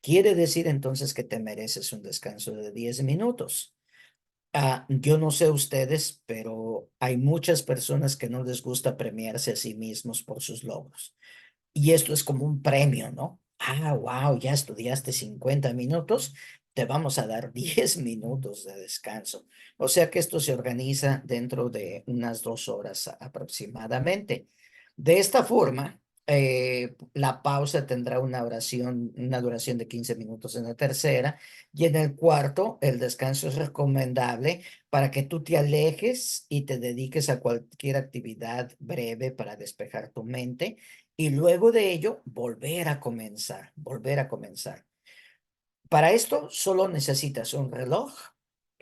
[SPEAKER 5] quiere decir entonces que te mereces un descanso de 10 minutos. Yo no sé ustedes, pero hay muchas personas que no les gusta premiarse a sí mismos por sus logros. Y esto es como un premio, ¿no? Wow, ya estudiaste 50 minutos, te vamos a dar 10 minutos de descanso. O sea que esto se organiza dentro de unas 2 horas aproximadamente. De esta forma, la pausa tendrá una duración de 15 minutos en la tercera y en el cuarto, el descanso es recomendable para que tú te alejes y te dediques a cualquier actividad breve para despejar tu mente y luego de ello volver a comenzar, volver a comenzar. Para esto solo necesitas un reloj,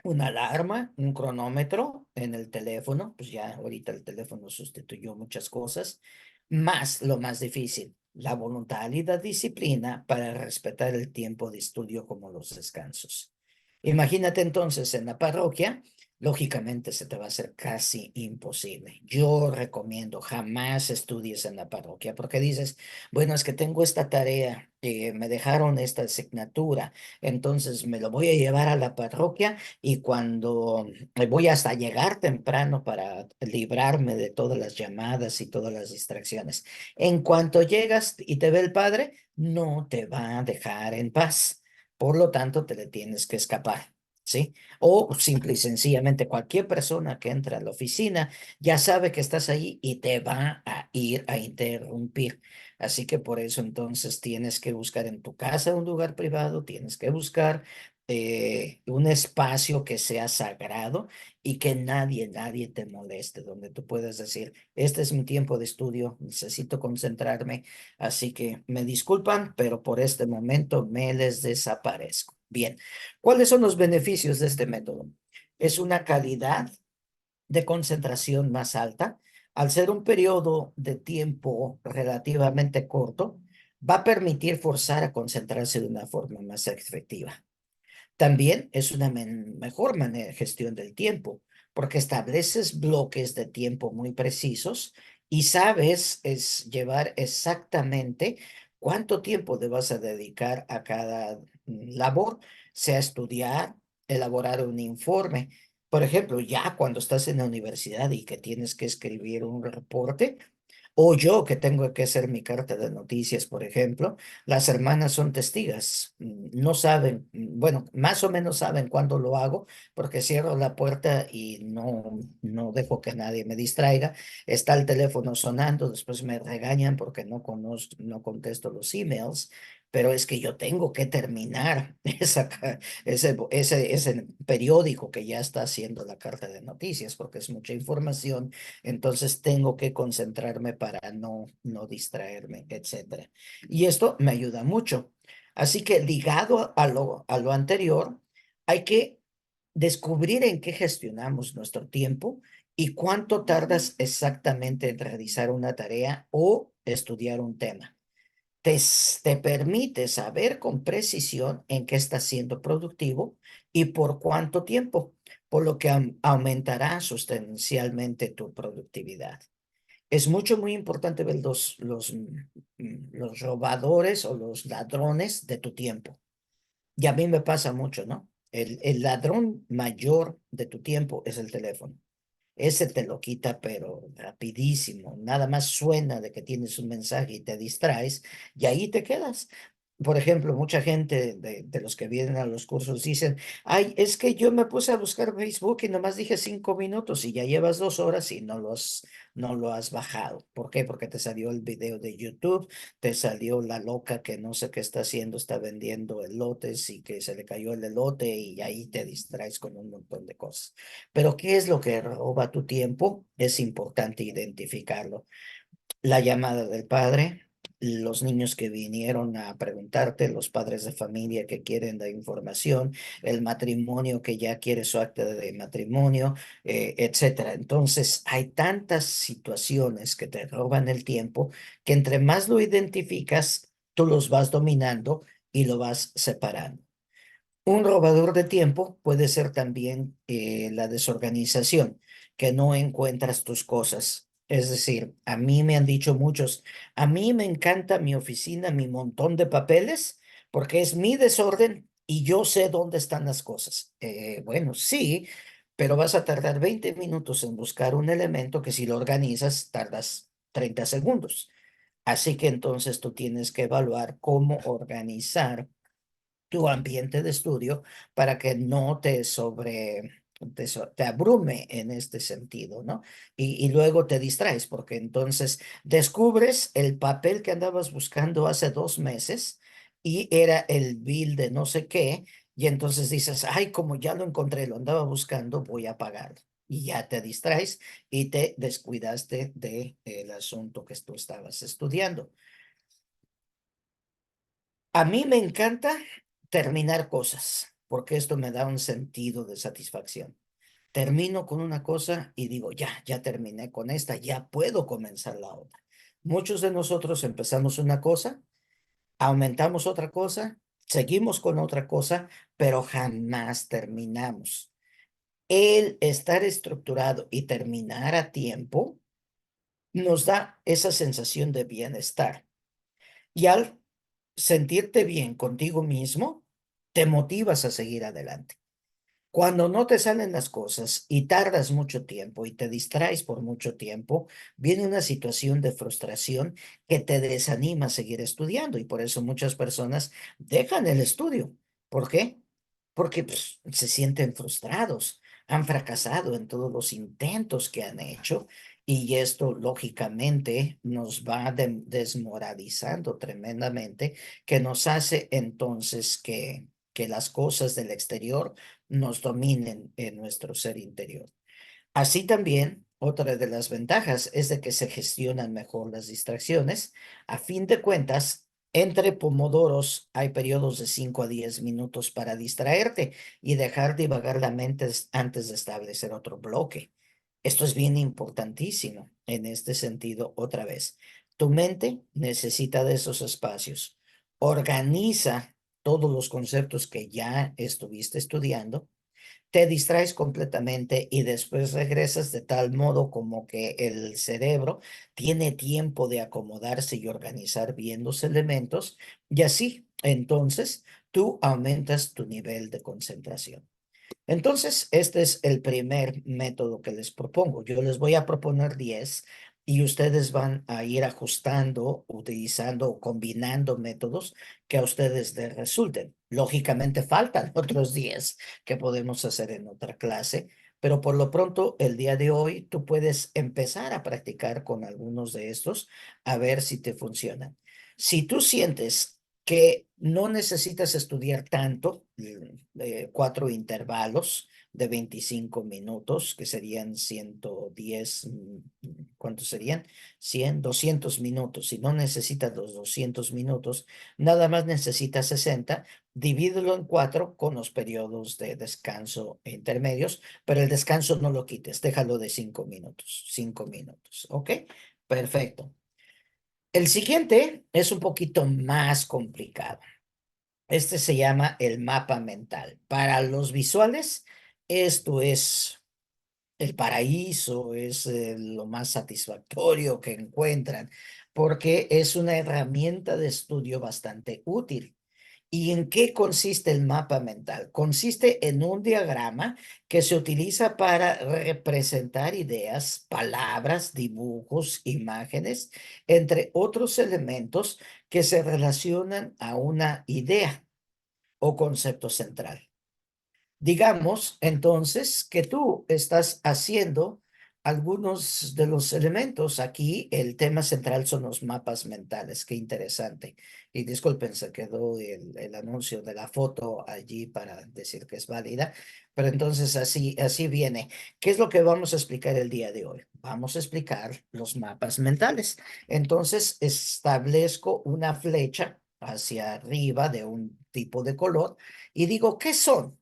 [SPEAKER 5] una alarma, un cronómetro en el teléfono, pues ya ahorita el teléfono sustituyó muchas cosas, más lo más difícil, la voluntad y la disciplina para respetar el tiempo de estudio como los descansos. Imagínate entonces en la parroquia, lógicamente se te va a hacer casi imposible. Yo recomiendo jamás estudies en la parroquia porque dices, bueno, es que tengo esta tarea, me dejaron esta asignatura, entonces me lo voy a llevar a la parroquia y cuando voy hasta llegar temprano para librarme de todas las llamadas y todas las distracciones. En cuanto llegas y te ve el padre, no te va a dejar en paz. Por lo tanto, te le tienes que escapar, ¿sí? O simple y sencillamente cualquier persona que entra a la oficina ya sabe que estás ahí y te va a ir a interrumpir. Así que por eso entonces tienes que buscar en tu casa un lugar privado, tienes que buscar un espacio que sea sagrado y que nadie te moleste, donde tú puedas decir, este es mi tiempo de estudio, necesito concentrarme, así que me disculpan, pero por este momento me les desaparezco. Bien, ¿cuáles son los beneficios de este método? Es una calidad de concentración más alta, al ser un periodo de tiempo relativamente corto, va a permitir forzar a concentrarse de una forma más efectiva. También es una mejor manera de gestión del tiempo, porque estableces bloques de tiempo muy precisos y sabes llevar exactamente cuánto tiempo le vas a dedicar a cada labor, sea estudiar, elaborar un informe. Por ejemplo, ya cuando estás en la universidad y que tienes que escribir un reporte, o yo que tengo que hacer mi carta de noticias, por ejemplo, las hermanas son testigas. No saben, bueno, más o menos saben cuándo lo hago, porque cierro la puerta y no dejo que nadie me distraiga. Está el teléfono sonando, después me regañan porque no contesto los emails, pero es que yo tengo que terminar ese periódico que ya está haciendo la carta de noticias, porque es mucha información, entonces tengo que concentrarme para no distraerme, etcétera. Y esto me ayuda mucho. Así que ligado a lo anterior, hay que descubrir en qué gestionamos nuestro tiempo y cuánto tardas exactamente en realizar una tarea o estudiar un tema. Te permite saber con precisión en qué estás siendo productivo y por cuánto tiempo, por lo que aumentará sustancialmente tu productividad. Es muy importante ver los robadores o los ladrones de tu tiempo. Y a mí me pasa mucho, ¿no? El ladrón mayor de tu tiempo es el teléfono. Ese te lo quita, pero rapidísimo. Nada más suena de que tienes un mensaje y te distraes y ahí te quedas. Por ejemplo, mucha gente de los que vienen a los cursos dicen, ay, es que yo me puse a buscar Facebook y nomás dije 5 minutos y ya llevas 2 horas y no lo has bajado. ¿Por qué? Porque te salió el video de YouTube, te salió la loca que no sé qué está haciendo, está vendiendo elotes y que se le cayó el elote y ahí te distraes con un montón de cosas. Pero ¿qué es lo que roba tu tiempo? Es importante identificarlo. La llamada del padre, los niños que vinieron a preguntarte, los padres de familia que quieren la información, el matrimonio que ya quiere su acta de matrimonio, etcétera. Entonces, hay tantas situaciones que te roban el tiempo que entre más lo identificas, tú los vas dominando y lo vas separando. Un robador de tiempo puede ser también la desorganización, que no encuentras tus cosas. Es decir, a mí me han dicho muchos, a mí me encanta mi oficina, mi montón de papeles, porque es mi desorden y yo sé dónde están las cosas. Bueno, sí, pero vas a tardar 20 minutos en buscar un elemento que si lo organizas tardas 30 segundos. Así que entonces tú tienes que evaluar cómo organizar tu ambiente de estudio para que no te abrume en este sentido, ¿no? Y luego te distraes porque entonces descubres el papel que andabas buscando hace 2 meses y era el bill de no sé qué y entonces dices, ay, como ya lo encontré, lo andaba buscando, voy a pagarlo. Y ya te distraes y te descuidaste del asunto que tú estabas estudiando. A mí me encanta terminar cosas, porque esto me da un sentido de satisfacción. Termino con una cosa y digo, ya terminé con esta, ya puedo comenzar la otra. Muchos de nosotros empezamos una cosa, aumentamos otra cosa, seguimos con otra cosa, pero jamás terminamos. El estar estructurado y terminar a tiempo nos da esa sensación de bienestar. Y al sentirte bien contigo mismo, te motivas a seguir adelante. Cuando no te salen las cosas y tardas mucho tiempo y te distraes por mucho tiempo, viene una situación de frustración que te desanima a seguir estudiando y por eso muchas personas dejan el estudio. ¿Por qué? Porque pues, se sienten frustrados, han fracasado en todos los intentos que han hecho y esto lógicamente nos va desmoralizando tremendamente, que nos hace entonces que las cosas del exterior nos dominen en nuestro ser interior. Así también, otra de las ventajas es de que se gestionan mejor las distracciones. A fin de cuentas, entre pomodoros hay periodos de 5 a 10 minutos para distraerte y dejar divagar la mente antes de establecer otro bloque. Esto es bien importantísimo en este sentido otra vez. Tu mente necesita de esos espacios. Organiza todos los conceptos que ya estuviste estudiando, te distraes completamente y después regresas de tal modo como que el cerebro tiene tiempo de acomodarse y organizar bien los elementos y así, entonces, tú aumentas tu nivel de concentración. Entonces, este es el primer método que les propongo. Yo les voy a proponer 10 y ustedes van a ir ajustando, utilizando o combinando métodos que a ustedes les resulten. Lógicamente faltan otros 10 que podemos hacer en otra clase, pero por lo pronto el día de hoy tú puedes empezar a practicar con algunos de estos a ver si te funcionan. Si tú sientes que no necesitas estudiar tanto, 4 intervalos de 25 minutos, que serían 110, ¿cuántos serían? 100, 200 minutos. Si no necesitas los 200 minutos, nada más necesitas 60, divídelo en 4 con los periodos de descanso intermedios, pero el descanso no lo quites, déjalo de 5 minutos, 5 minutos, ¿ok? Perfecto. El siguiente es un poquito más complicado. Este se llama el mapa mental. Para los visuales, esto es el paraíso, es lo más satisfactorio que encuentran, porque es una herramienta de estudio bastante útil. ¿Y en qué consiste el mapa mental? Consiste en un diagrama que se utiliza para representar ideas, palabras, dibujos, imágenes, entre otros elementos que se relacionan a una idea o concepto central. Digamos, entonces, que tú estás haciendo algunos de los elementos. Aquí el tema central son los mapas mentales. Qué interesante. Y disculpen, se quedó el anuncio de la foto allí para decir que es válida. Pero entonces así viene. ¿Qué es lo que vamos a explicar el día de hoy? Vamos a explicar los mapas mentales. Entonces, establezco una flecha hacia arriba de un tipo de color y digo, ¿qué son?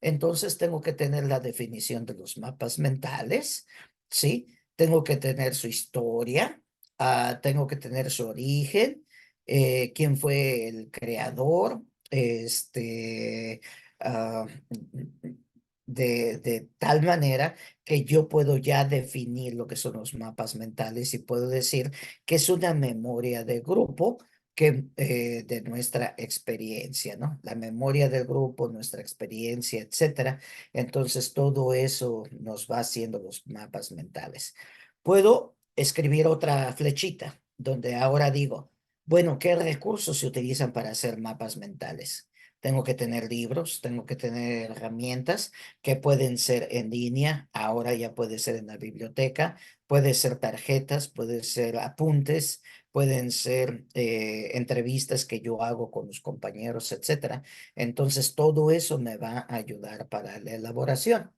[SPEAKER 5] Entonces tengo que tener la definición de los mapas mentales, ¿sí? Tengo que tener su historia, tengo que tener su origen, quién fue el creador, ah, de tal manera que yo puedo ya definir lo que son los mapas mentales y puedo decir que es una memoria de grupo que de nuestra experiencia, ¿no? La memoria del grupo, nuestra experiencia, etcétera. Entonces, todo eso nos va haciendo los mapas mentales. Puedo escribir otra flechita donde ahora digo, bueno, ¿qué recursos se utilizan para hacer mapas mentales? Tengo que tener libros, tengo que tener herramientas que pueden ser en línea, ahora ya puede ser en la biblioteca, puede ser tarjetas, puede ser apuntes, pueden ser entrevistas que yo hago con los compañeros, etcétera. Entonces, todo eso me va a ayudar para la elaboración.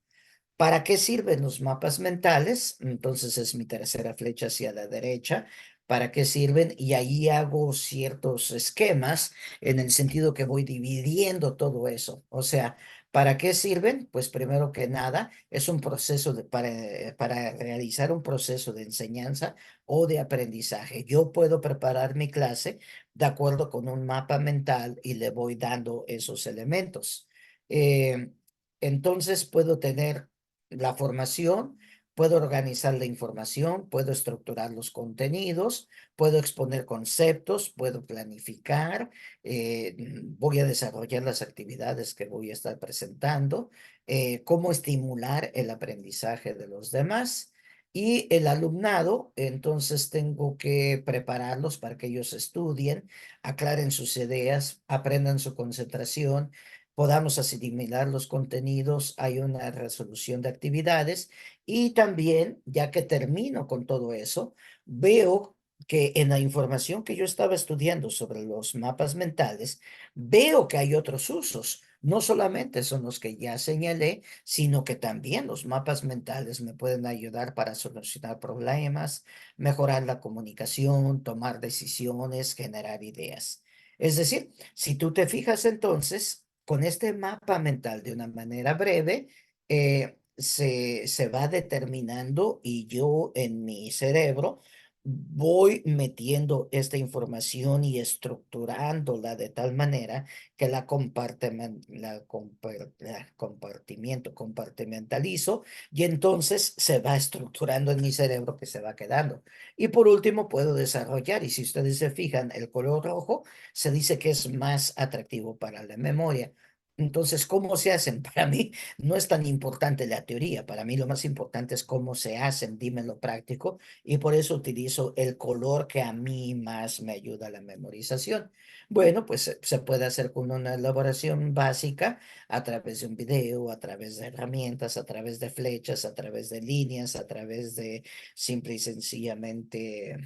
[SPEAKER 5] ¿Para qué sirven los mapas mentales? Entonces es mi tercera flecha hacia la derecha. ¿Para qué sirven? Y ahí hago ciertos esquemas en el sentido que voy dividiendo todo eso. O sea, ¿para qué sirven? Pues primero que nada, es un proceso para realizar un proceso de enseñanza o de aprendizaje. Yo puedo preparar mi clase de acuerdo con un mapa mental y le voy dando esos elementos. Eh, entonces puedo tener la formación, puedo organizar la información, puedo estructurar los contenidos, puedo exponer conceptos, puedo planificar, voy a desarrollar las actividades que voy a estar presentando, cómo estimular el aprendizaje de los demás. Y el alumnado, entonces tengo que prepararlos para que ellos estudien, aclaren sus ideas, aprendan su concentración, podamos asimilar los contenidos, hay una resolución de actividades y también, ya que termino con todo eso, veo que en la información que yo estaba estudiando sobre los mapas mentales, veo que hay otros usos. No solamente son los que ya señalé, sino que también los mapas mentales me pueden ayudar para solucionar problemas, mejorar la comunicación, tomar decisiones, generar ideas. Es decir, si tú te fijas entonces, con este mapa mental de una manera breve, se va determinando y yo en mi cerebro voy metiendo esta información y estructurándola de tal manera que compartimentalizo y entonces se va estructurando en mi cerebro que se va quedando. Y por último puedo desarrollar, y si ustedes se fijan, el color rojo se dice que es más atractivo para la memoria. Entonces, ¿cómo se hacen? Para mí no es tan importante la teoría, para mí lo más importante es cómo se hacen, dime lo práctico, y por eso utilizo el color que a mí más me ayuda a la memorización. Bueno, pues se puede hacer con una elaboración básica a través de un video, a través de herramientas, a través de flechas, a través de líneas, a través de simple y sencillamente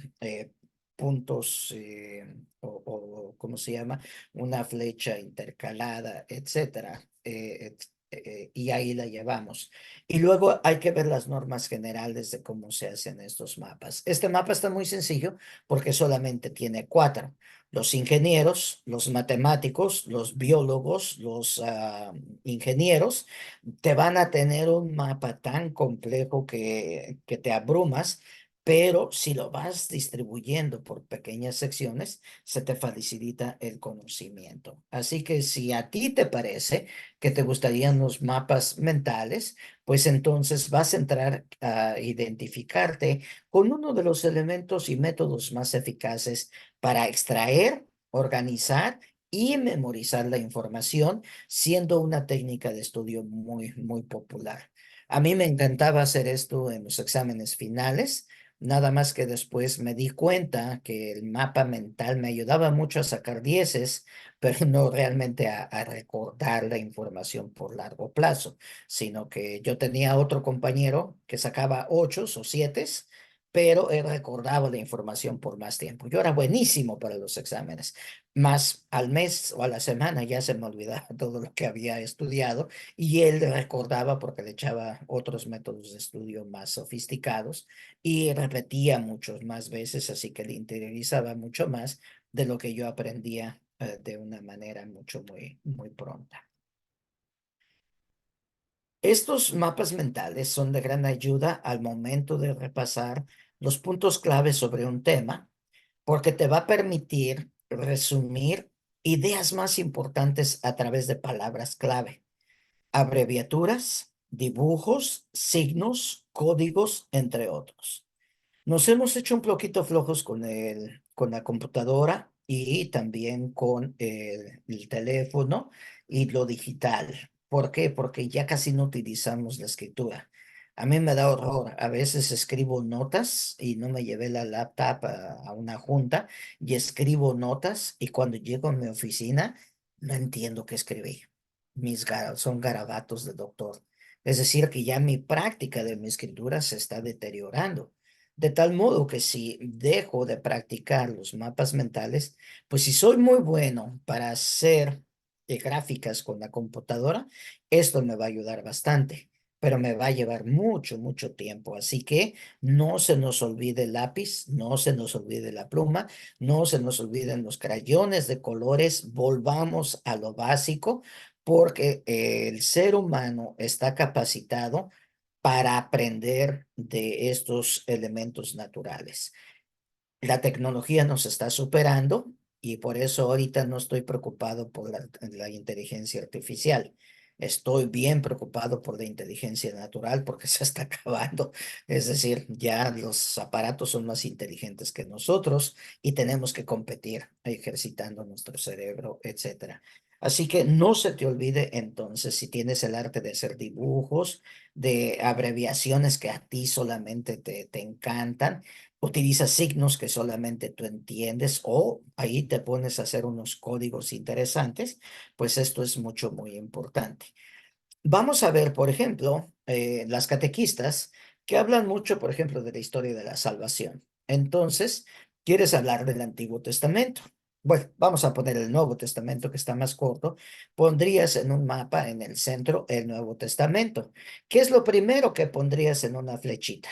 [SPEAKER 5] puntos ¿cómo se llama? Una flecha intercalada, etcétera. Y ahí la llevamos. Y luego hay que ver las normas generales de cómo se hacen estos mapas. Este mapa está muy sencillo porque solamente tiene 4. Los ingenieros, los matemáticos, los biólogos, los ingenieros, te van a tener un mapa tan complejo que te abrumas, pero si lo vas distribuyendo por pequeñas secciones, se te facilita el conocimiento. Así que si a ti te parece que te gustarían los mapas mentales, pues entonces vas a entrar a identificarte con uno de los elementos y métodos más eficaces para extraer, organizar y memorizar la información, siendo una técnica de estudio muy, muy popular. A mí me encantaba hacer esto en los exámenes finales. Nada más que después me di cuenta que el mapa mental me ayudaba mucho a sacar dieces, pero no realmente a recordar la información por largo plazo, sino que yo tenía otro compañero que sacaba 8s o 7s, pero él recordaba la información por más tiempo. Yo era buenísimo para los exámenes, más al mes o a la semana ya se me olvidaba todo lo que había estudiado y él recordaba porque le echaba otros métodos de estudio más sofisticados y repetía muchas más veces, así que le interiorizaba mucho más de lo que yo aprendía de una manera muy pronta. Estos mapas mentales son de gran ayuda al momento de repasar los puntos claves sobre un tema, porque te va a permitir resumir ideas más importantes a través de palabras clave, abreviaturas, dibujos, signos, códigos, entre otros. Nos hemos hecho un poquito flojos con la computadora y también con el teléfono y lo digital. ¿Por qué? Porque ya casi no utilizamos la escritura. A mí me da horror. A veces escribo notas y no me llevé la laptop a una junta y escribo notas y cuando llego a mi oficina no entiendo qué escribí. Son garabatos de doctor. Es decir, que ya mi práctica de mi escritura se está deteriorando. De tal modo que si dejo de practicar los mapas mentales, pues si soy muy bueno para hacer gráficas con la computadora, esto me va a ayudar bastante, pero me va a llevar mucho tiempo. Así que no se nos olvide el lápiz, no se nos olvide la pluma, no se nos olviden los crayones de colores, volvamos a lo básico, porque el ser humano está capacitado para aprender de estos elementos naturales. La tecnología nos está superando y por eso ahorita no estoy preocupado por la inteligencia artificial. Estoy bien preocupado por la inteligencia natural porque se está acabando. Es decir, ya los aparatos son más inteligentes que nosotros y tenemos que competir ejercitando nuestro cerebro, etcétera. Así que no se te olvide entonces si tienes el arte de hacer dibujos, de abreviaciones que a ti solamente te encantan. Utiliza signos que solamente tú entiendes o ahí te pones a hacer unos códigos interesantes, pues esto es muy importante. Vamos a ver, por ejemplo, las catequistas que hablan mucho, por ejemplo, de la historia de la salvación. Entonces, ¿quieres hablar del Antiguo Testamento? Bueno, vamos a poner el Nuevo Testamento que está más corto. Pondrías en un mapa en el centro el Nuevo Testamento. ¿Qué es lo primero que pondrías en una flechita?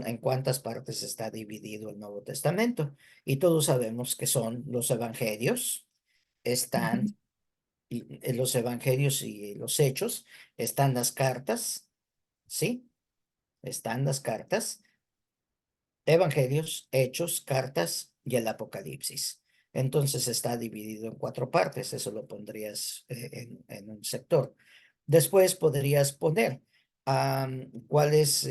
[SPEAKER 5] En cuántas partes está dividido el Nuevo Testamento? Y todos sabemos que son los evangelios, están en los evangelios y los hechos, están las cartas, ¿sí? Están las cartas, evangelios, hechos, cartas y el Apocalipsis. Entonces está dividido en 4 partes, eso lo pondrías en un sector. Después podrías poner cuáles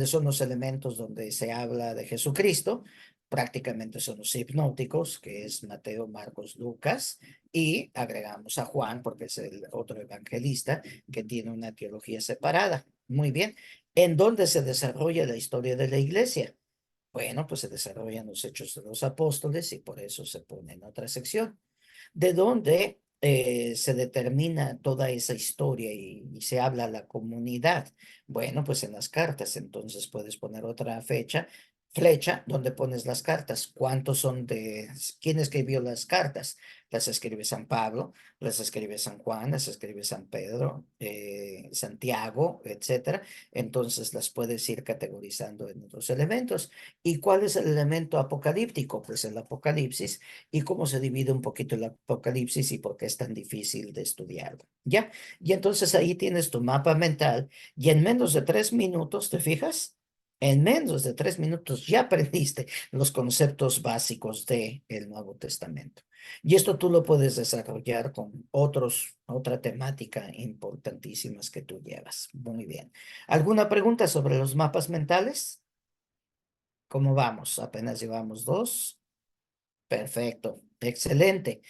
[SPEAKER 5] son los elementos donde se habla de Jesucristo. Prácticamente son los hipnóticos, que es Mateo, Marcos, Lucas, y agregamos a Juan, porque es el otro evangelista que tiene una teología separada. Muy bien. ¿En dónde se desarrolla la historia de la iglesia? Bueno, pues se desarrollan los hechos de los apóstoles y por eso se pone en otra sección. ¿De dónde se determina toda esa historia y se habla a la comunidad? Bueno, pues en las cartas, entonces puedes poner otra flecha donde pones las cartas. ¿Cuántos son quién escribió las cartas? Las escribe San Pablo, las escribe San Juan, las escribe San Pedro, Santiago, etcétera. Entonces las puedes ir categorizando en otros elementos. ¿Y cuál es el elemento apocalíptico? Pues el Apocalipsis y cómo se divide un poquito el Apocalipsis y por qué es tan difícil de estudiarlo. ¿Ya? Y entonces ahí tienes tu mapa mental y en menos de 3 minutos, ¿te fijas? En menos de 3 minutos ya aprendiste los conceptos básicos del Nuevo Testamento. Y esto tú lo puedes desarrollar con otra temática importantísimas que tú llevas. Muy bien. ¿Alguna pregunta sobre los mapas mentales? ¿Cómo vamos? Apenas llevamos 2. Perfecto, excelente.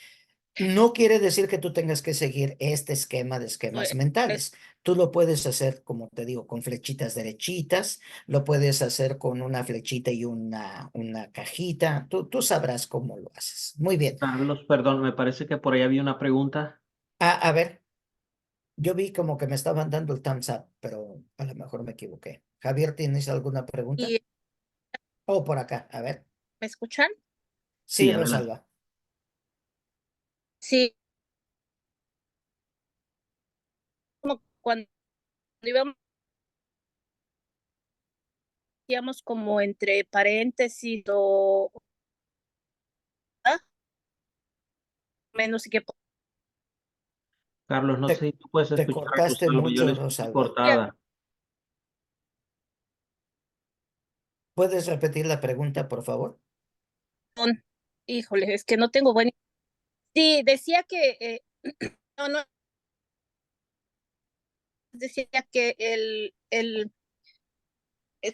[SPEAKER 5] No quiere decir que tú tengas que seguir este esquema de esquemas
[SPEAKER 6] Pues,
[SPEAKER 5] mentales. Tú lo puedes hacer, como te digo, con flechitas derechitas, lo puedes hacer con una flechita y una cajita. Tú sabrás cómo lo haces. Muy bien.
[SPEAKER 1] Carlos, perdón, me parece que por ahí había una pregunta.
[SPEAKER 5] A ver, yo vi como que me estaban dando el thumbs up, pero a lo mejor me equivoqué. Javier, ¿tienes alguna pregunta?
[SPEAKER 6] ¿y
[SPEAKER 5] Oh, por acá, a ver.
[SPEAKER 6] me escuchan?
[SPEAKER 5] Sí,
[SPEAKER 1] Sí, adelante.
[SPEAKER 5] Rosalba.
[SPEAKER 6] Sí, como cuando íbamos como entre paréntesis o menos y que
[SPEAKER 1] Carlos, no
[SPEAKER 5] Te,
[SPEAKER 1] sé si tú puedes
[SPEAKER 5] te
[SPEAKER 1] escuchar a
[SPEAKER 5] cortaste
[SPEAKER 1] Rosalba, yo la
[SPEAKER 5] mucho,
[SPEAKER 1] escuché
[SPEAKER 5] Rosalba.
[SPEAKER 1] cortada.
[SPEAKER 5] ¿Puedes repetir la pregunta, por favor?
[SPEAKER 6] híjole, es que no tengo buen. Sí, decía que no, decía que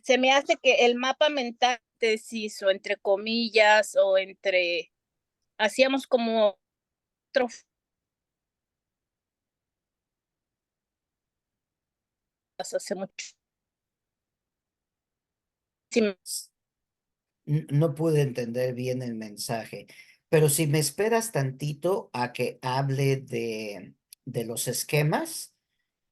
[SPEAKER 6] se me hace que el mapa mental o entre comillas o entre hacíamos como hace mucho. Sí,
[SPEAKER 5] No pude entender bien el mensaje, pero si me esperas tantito a que hable de los esquemas,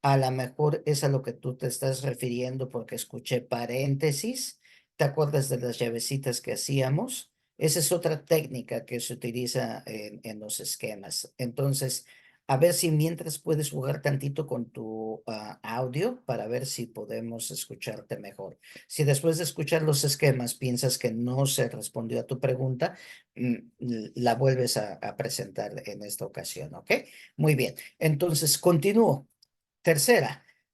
[SPEAKER 5] a lo mejor es a lo que tú te estás refiriendo porque escuché paréntesis. ¿Te acuerdas de las llavecitas que hacíamos? Esa es otra técnica que se utiliza en los esquemas. Entonces, a ver si mientras puedes jugar tantito con tu audio para ver si podemos escucharte mejor. Si después de escuchar los esquemas piensas que no se respondió a tu pregunta, la vuelves a presentar en esta ocasión, ¿ok? Muy bien. Entonces, continúo.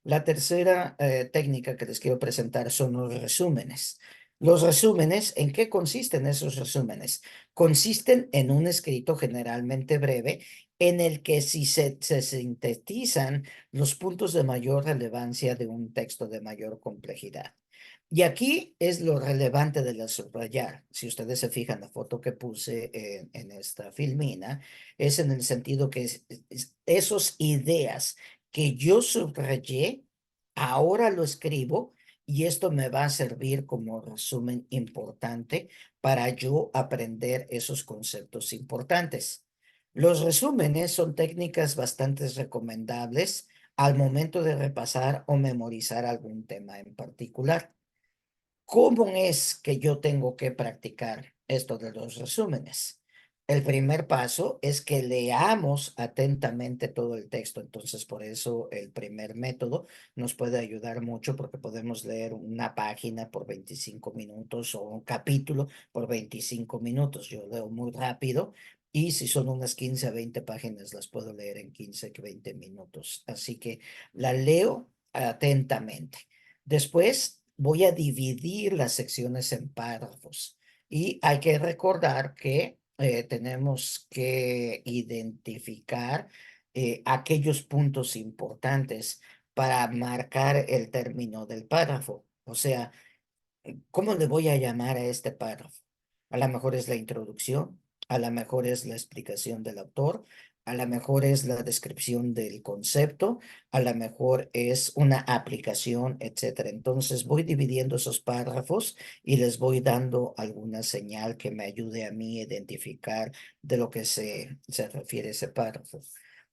[SPEAKER 5] La tercera técnica que les quiero presentar son los resúmenes. Los resúmenes, ¿en qué consisten esos resúmenes? Consisten en un escrito generalmente breve en el que si se sintetizan los puntos de mayor relevancia de un texto de mayor complejidad. Y aquí es lo relevante de la subrayar. Si ustedes se fijan, la foto que puse en esta filmina es en el sentido que esos ideas que yo subrayé, ahora lo escribo y esto me va a servir como resumen importante para yo aprender esos conceptos importantes. Los resúmenes son técnicas bastante recomendables al momento de repasar o memorizar algún tema en particular. ¿Cómo es que yo tengo que practicar esto de los resúmenes? El primer paso es que leamos atentamente todo el texto. Entonces, por eso el primer método nos puede ayudar mucho porque podemos leer una página por 25 minutos o un capítulo por 25 minutos. Yo leo muy rápido y si son unas 15 a 20 páginas, las puedo leer en 15 a 20 minutos. Así que la leo atentamente. Después voy a dividir las secciones en párrafos y hay que recordar que tenemos que identificar aquellos puntos importantes para marcar el término del párrafo. O sea, ¿cómo le voy a llamar a este párrafo? A lo mejor es la introducción, a lo mejor es la explicación del autor, a lo mejor es la descripción del concepto, a lo mejor es una aplicación, etcétera. Entonces voy dividiendo esos párrafos y les voy dando alguna señal que me ayude a mí a identificar de lo que se refiere ese párrafo.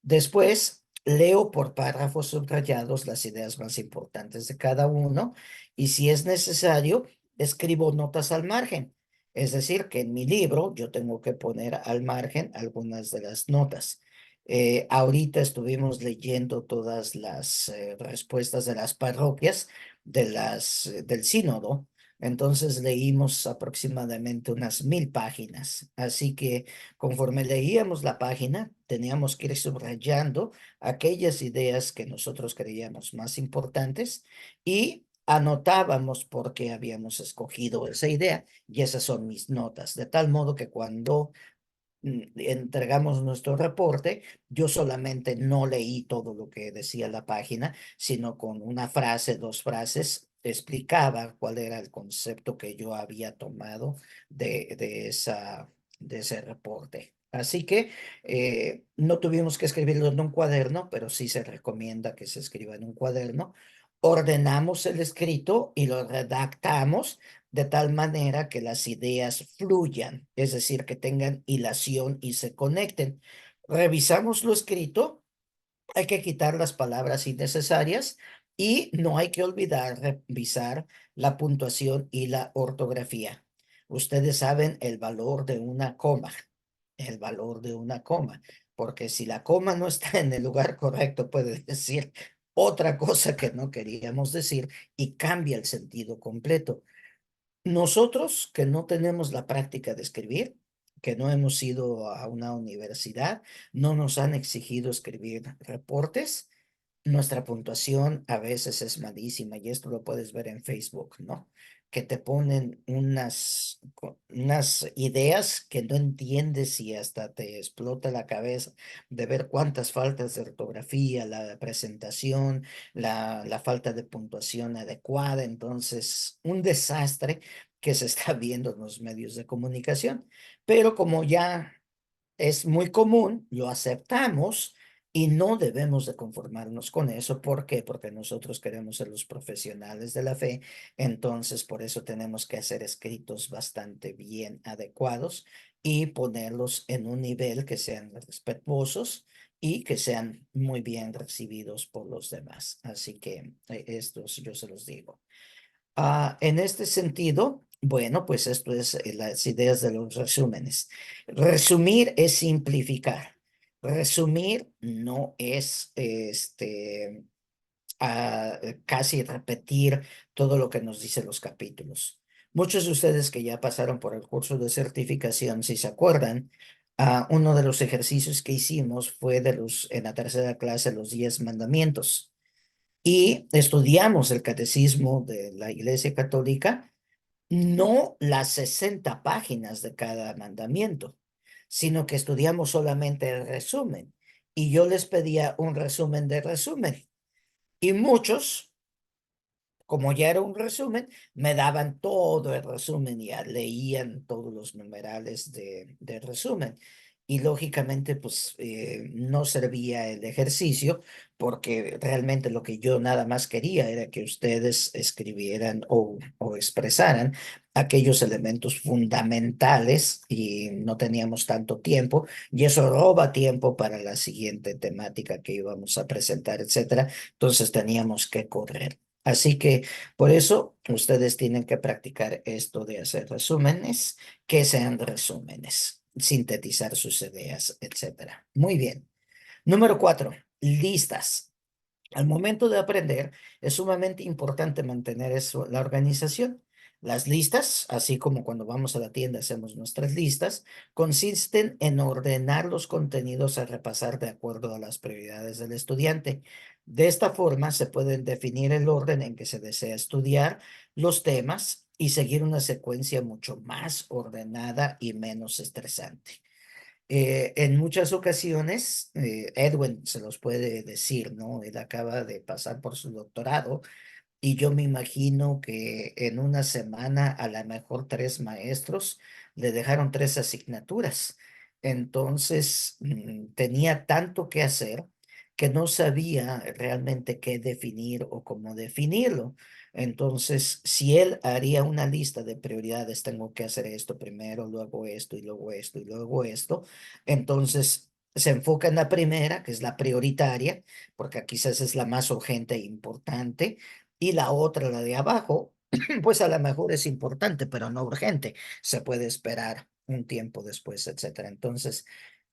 [SPEAKER 5] Después leo por párrafos subrayados las ideas más importantes de cada uno y si es necesario, escribo notas al margen. Es decir, que en mi libro yo tengo que poner al margen algunas de las notas. Ahorita estuvimos leyendo todas las respuestas de las parroquias del sínodo. Entonces leímos aproximadamente unas 1000 páginas. Así que conforme leíamos la página, teníamos que ir subrayando aquellas ideas que nosotros creíamos más importantes y anotábamos por qué habíamos escogido esa idea y esas son mis notas, de tal modo que cuando entregamos nuestro reporte, yo solamente no leí todo lo que decía la página, sino con una frase, 2 frases, explicaba cuál era el concepto que yo había tomado de ese reporte. Así que no tuvimos que escribirlo en un cuaderno, pero sí se recomienda que se escriba en un cuaderno. Ordenamos el escrito y lo redactamos de tal manera que las ideas fluyan, es decir, que tengan hilación y se conecten. Revisamos lo escrito, hay que quitar las palabras innecesarias y no hay que olvidar revisar la puntuación y la ortografía. Ustedes saben el valor de una coma, el valor de una coma, porque si la coma no está en el lugar correcto, puede decir otra cosa que no queríamos decir y cambia el sentido completo. Nosotros que no tenemos la práctica de escribir, que no hemos ido a una universidad, no nos han exigido escribir reportes, nuestra puntuación a veces es malísima y esto lo puedes ver en Facebook, ¿no? Que te ponen unas ideas que no entiendes y hasta te explota la cabeza de ver cuántas faltas de ortografía, la presentación, la falta de puntuación adecuada. Entonces, un desastre que se está viendo en los medios de comunicación. Pero como ya es muy común, lo aceptamos y no debemos de conformarnos con eso. ¿Por qué? Porque nosotros queremos ser los profesionales de la fe. Entonces, por eso tenemos que hacer escritos bastante bien adecuados y ponerlos en un nivel que sean respetuosos y que sean muy bien recibidos por los demás. Así que estos yo se los digo. En este sentido, bueno, pues esto es las ideas de los resúmenes. Resumir es simplificar. Resumir no es casi repetir todo lo que nos dicen los capítulos. Muchos de ustedes que ya pasaron por el curso de certificación, si se acuerdan, uno de los ejercicios que hicimos fue en la tercera clase, los 10 mandamientos y estudiamos el catecismo de la Iglesia Católica, no las 60 páginas de cada mandamiento, sino que estudiamos solamente el resumen. Y yo les pedía un resumen de resumen. Y muchos, como ya era un resumen, me daban todo el resumen y ya leían todos los numerales de resumen. Y lógicamente, pues no servía el ejercicio porque realmente lo que yo nada más quería era que ustedes escribieran o expresaran aquellos elementos fundamentales y no teníamos tanto tiempo y eso roba tiempo para la siguiente temática que íbamos a presentar, etcétera. Entonces teníamos que correr. Así que por eso ustedes tienen que practicar esto de hacer resúmenes, que sean resúmenes, sintetizar sus ideas, etcétera. Muy bien. Número 4, listas. Al momento de aprender, es sumamente importante mantener eso, la organización. Las listas, así como cuando vamos a la tienda hacemos nuestras listas, consisten en ordenar los contenidos a repasar de acuerdo a las prioridades del estudiante. De esta forma se pueden definir el orden en que se desea estudiar los temas y seguir una secuencia mucho más ordenada y menos estresante. En muchas ocasiones, Edwin se los puede decir, ¿no? Él acaba de pasar por su doctorado y yo me imagino que en una semana a lo mejor 3 maestros le dejaron 3 asignaturas. Entonces, tenía tanto que hacer que no sabía realmente qué definir o cómo definirlo. Entonces, si él haría una lista de prioridades, tengo que hacer esto primero, luego esto y luego esto y luego esto, entonces se enfoca en la primera, que es la prioritaria, porque quizás es la más urgente e importante, y la otra, la de abajo, pues a lo mejor es importante, pero no urgente. Se puede esperar un tiempo después, etcétera. Entonces,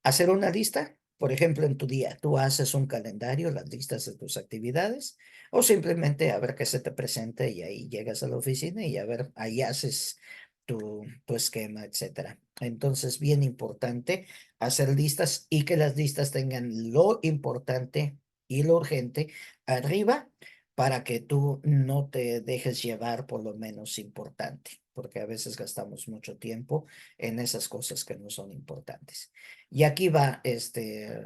[SPEAKER 5] hacer una lista, por ejemplo, en tu día, tú haces un calendario, las listas de tus actividades, o simplemente a ver qué se te presente y ahí llegas a la oficina y a ver, ahí haces tu esquema, etcétera. Entonces, bien importante hacer listas y que las listas tengan lo importante y lo urgente arriba para que tú no te dejes llevar por lo menos importante, porque a veces gastamos mucho tiempo en esas cosas que no son importantes. Y aquí va,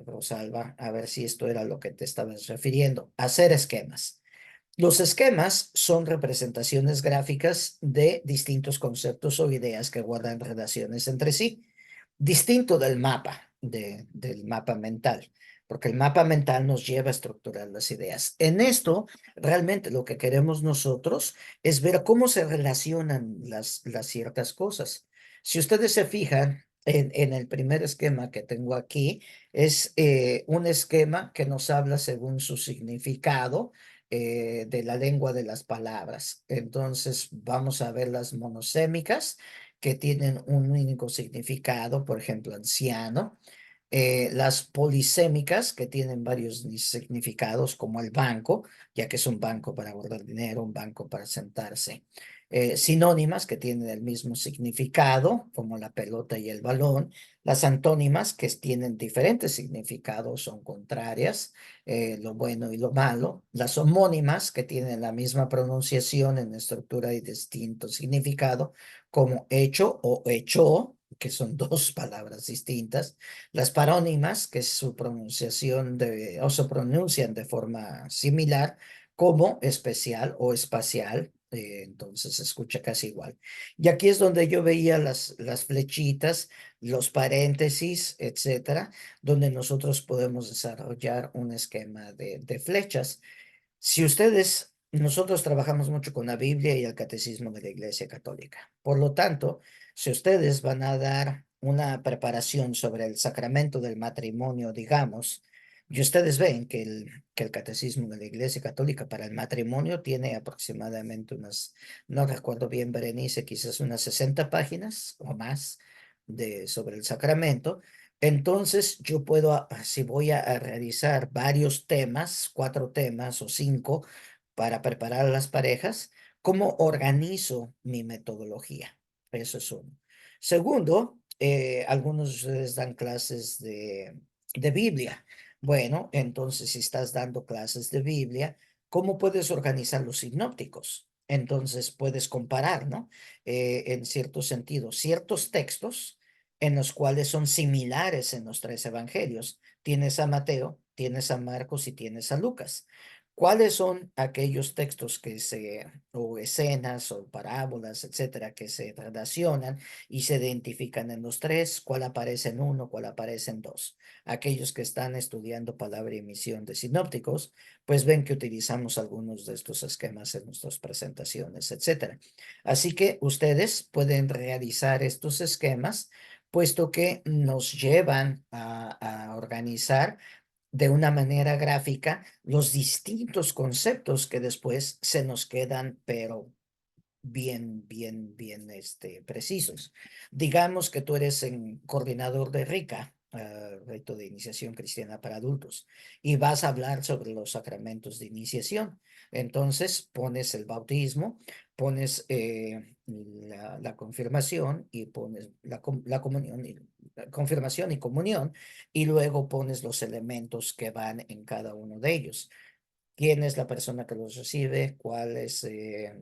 [SPEAKER 5] Rosalba, a ver si esto era lo que te estabas refiriendo, hacer esquemas. Los esquemas son representaciones gráficas de distintos conceptos o ideas que guardan relaciones entre sí, distinto del mapa, del mapa mental, porque el mapa mental nos lleva a estructurar las ideas. En esto, realmente lo que queremos nosotros es ver cómo se relacionan las ciertas cosas. Si ustedes se fijan en el primer esquema que tengo aquí, es un esquema que nos habla según su significado de la lengua de las palabras. Entonces, vamos a ver las monosémicas que tienen un único significado, por ejemplo, anciano. Las polisémicas, que tienen varios significados, como el banco, ya que es un banco para guardar dinero, un banco para sentarse. Sinónimas, que tienen el mismo significado, como la pelota y el balón. Las antónimas, que tienen diferentes significados, son contrarias, lo bueno y lo malo. Las homónimas, que tienen la misma pronunciación en estructura y distinto significado, como hecho o hecho, que son dos palabras distintas. Las parónimas, que es su pronunciación o se pronuncian de forma similar, como especial o espacial, entonces se escucha casi igual. Y aquí es donde yo veía las flechitas, los paréntesis, etcétera, donde nosotros podemos desarrollar un esquema de flechas. Si ustedes, nosotros trabajamos mucho con la Biblia y el Catecismo de la Iglesia Católica. Por lo tanto, si ustedes van a dar una preparación sobre el sacramento del matrimonio, digamos, y ustedes ven que el Catecismo de la Iglesia Católica para el matrimonio tiene aproximadamente no recuerdo bien, Berenice, quizás unas 60 páginas o más sobre el sacramento. Entonces, yo puedo, si voy a realizar varios temas, 4 temas o 5, para preparar a las parejas, ¿cómo organizo mi metodología? Eso es uno. Segundo, algunos de ustedes dan clases de Biblia. Bueno, entonces, si estás dando clases de Biblia, ¿cómo puedes organizar los sinópticos? Entonces, puedes comparar, ¿no? En cierto sentido, ciertos textos en los cuales son similares en los 3 evangelios. Tienes a Mateo, tienes a Marcos y tienes a Lucas. ¿Cuáles son aquellos textos o escenas o parábolas, etcétera, que se relacionan y se identifican en los 3? ¿Cuál aparece en uno? ¿Cuál aparece en 2? Aquellos que están estudiando palabra y misión de sinópticos, pues ven que utilizamos algunos de estos esquemas en nuestras presentaciones, etcétera. Así que ustedes pueden realizar estos esquemas puesto que nos llevan a organizar de una manera gráfica los distintos conceptos que después se nos quedan, pero bien, precisos. Digamos que tú eres coordinador de RICA rito de iniciación cristiana para adultos, y vas a hablar sobre los sacramentos de iniciación. Entonces pones el bautismo, pones la confirmación y pones la comunión, la confirmación y comunión, y luego pones los elementos que van en cada uno de ellos. ¿Quién es la persona que los recibe? ¿Cuáles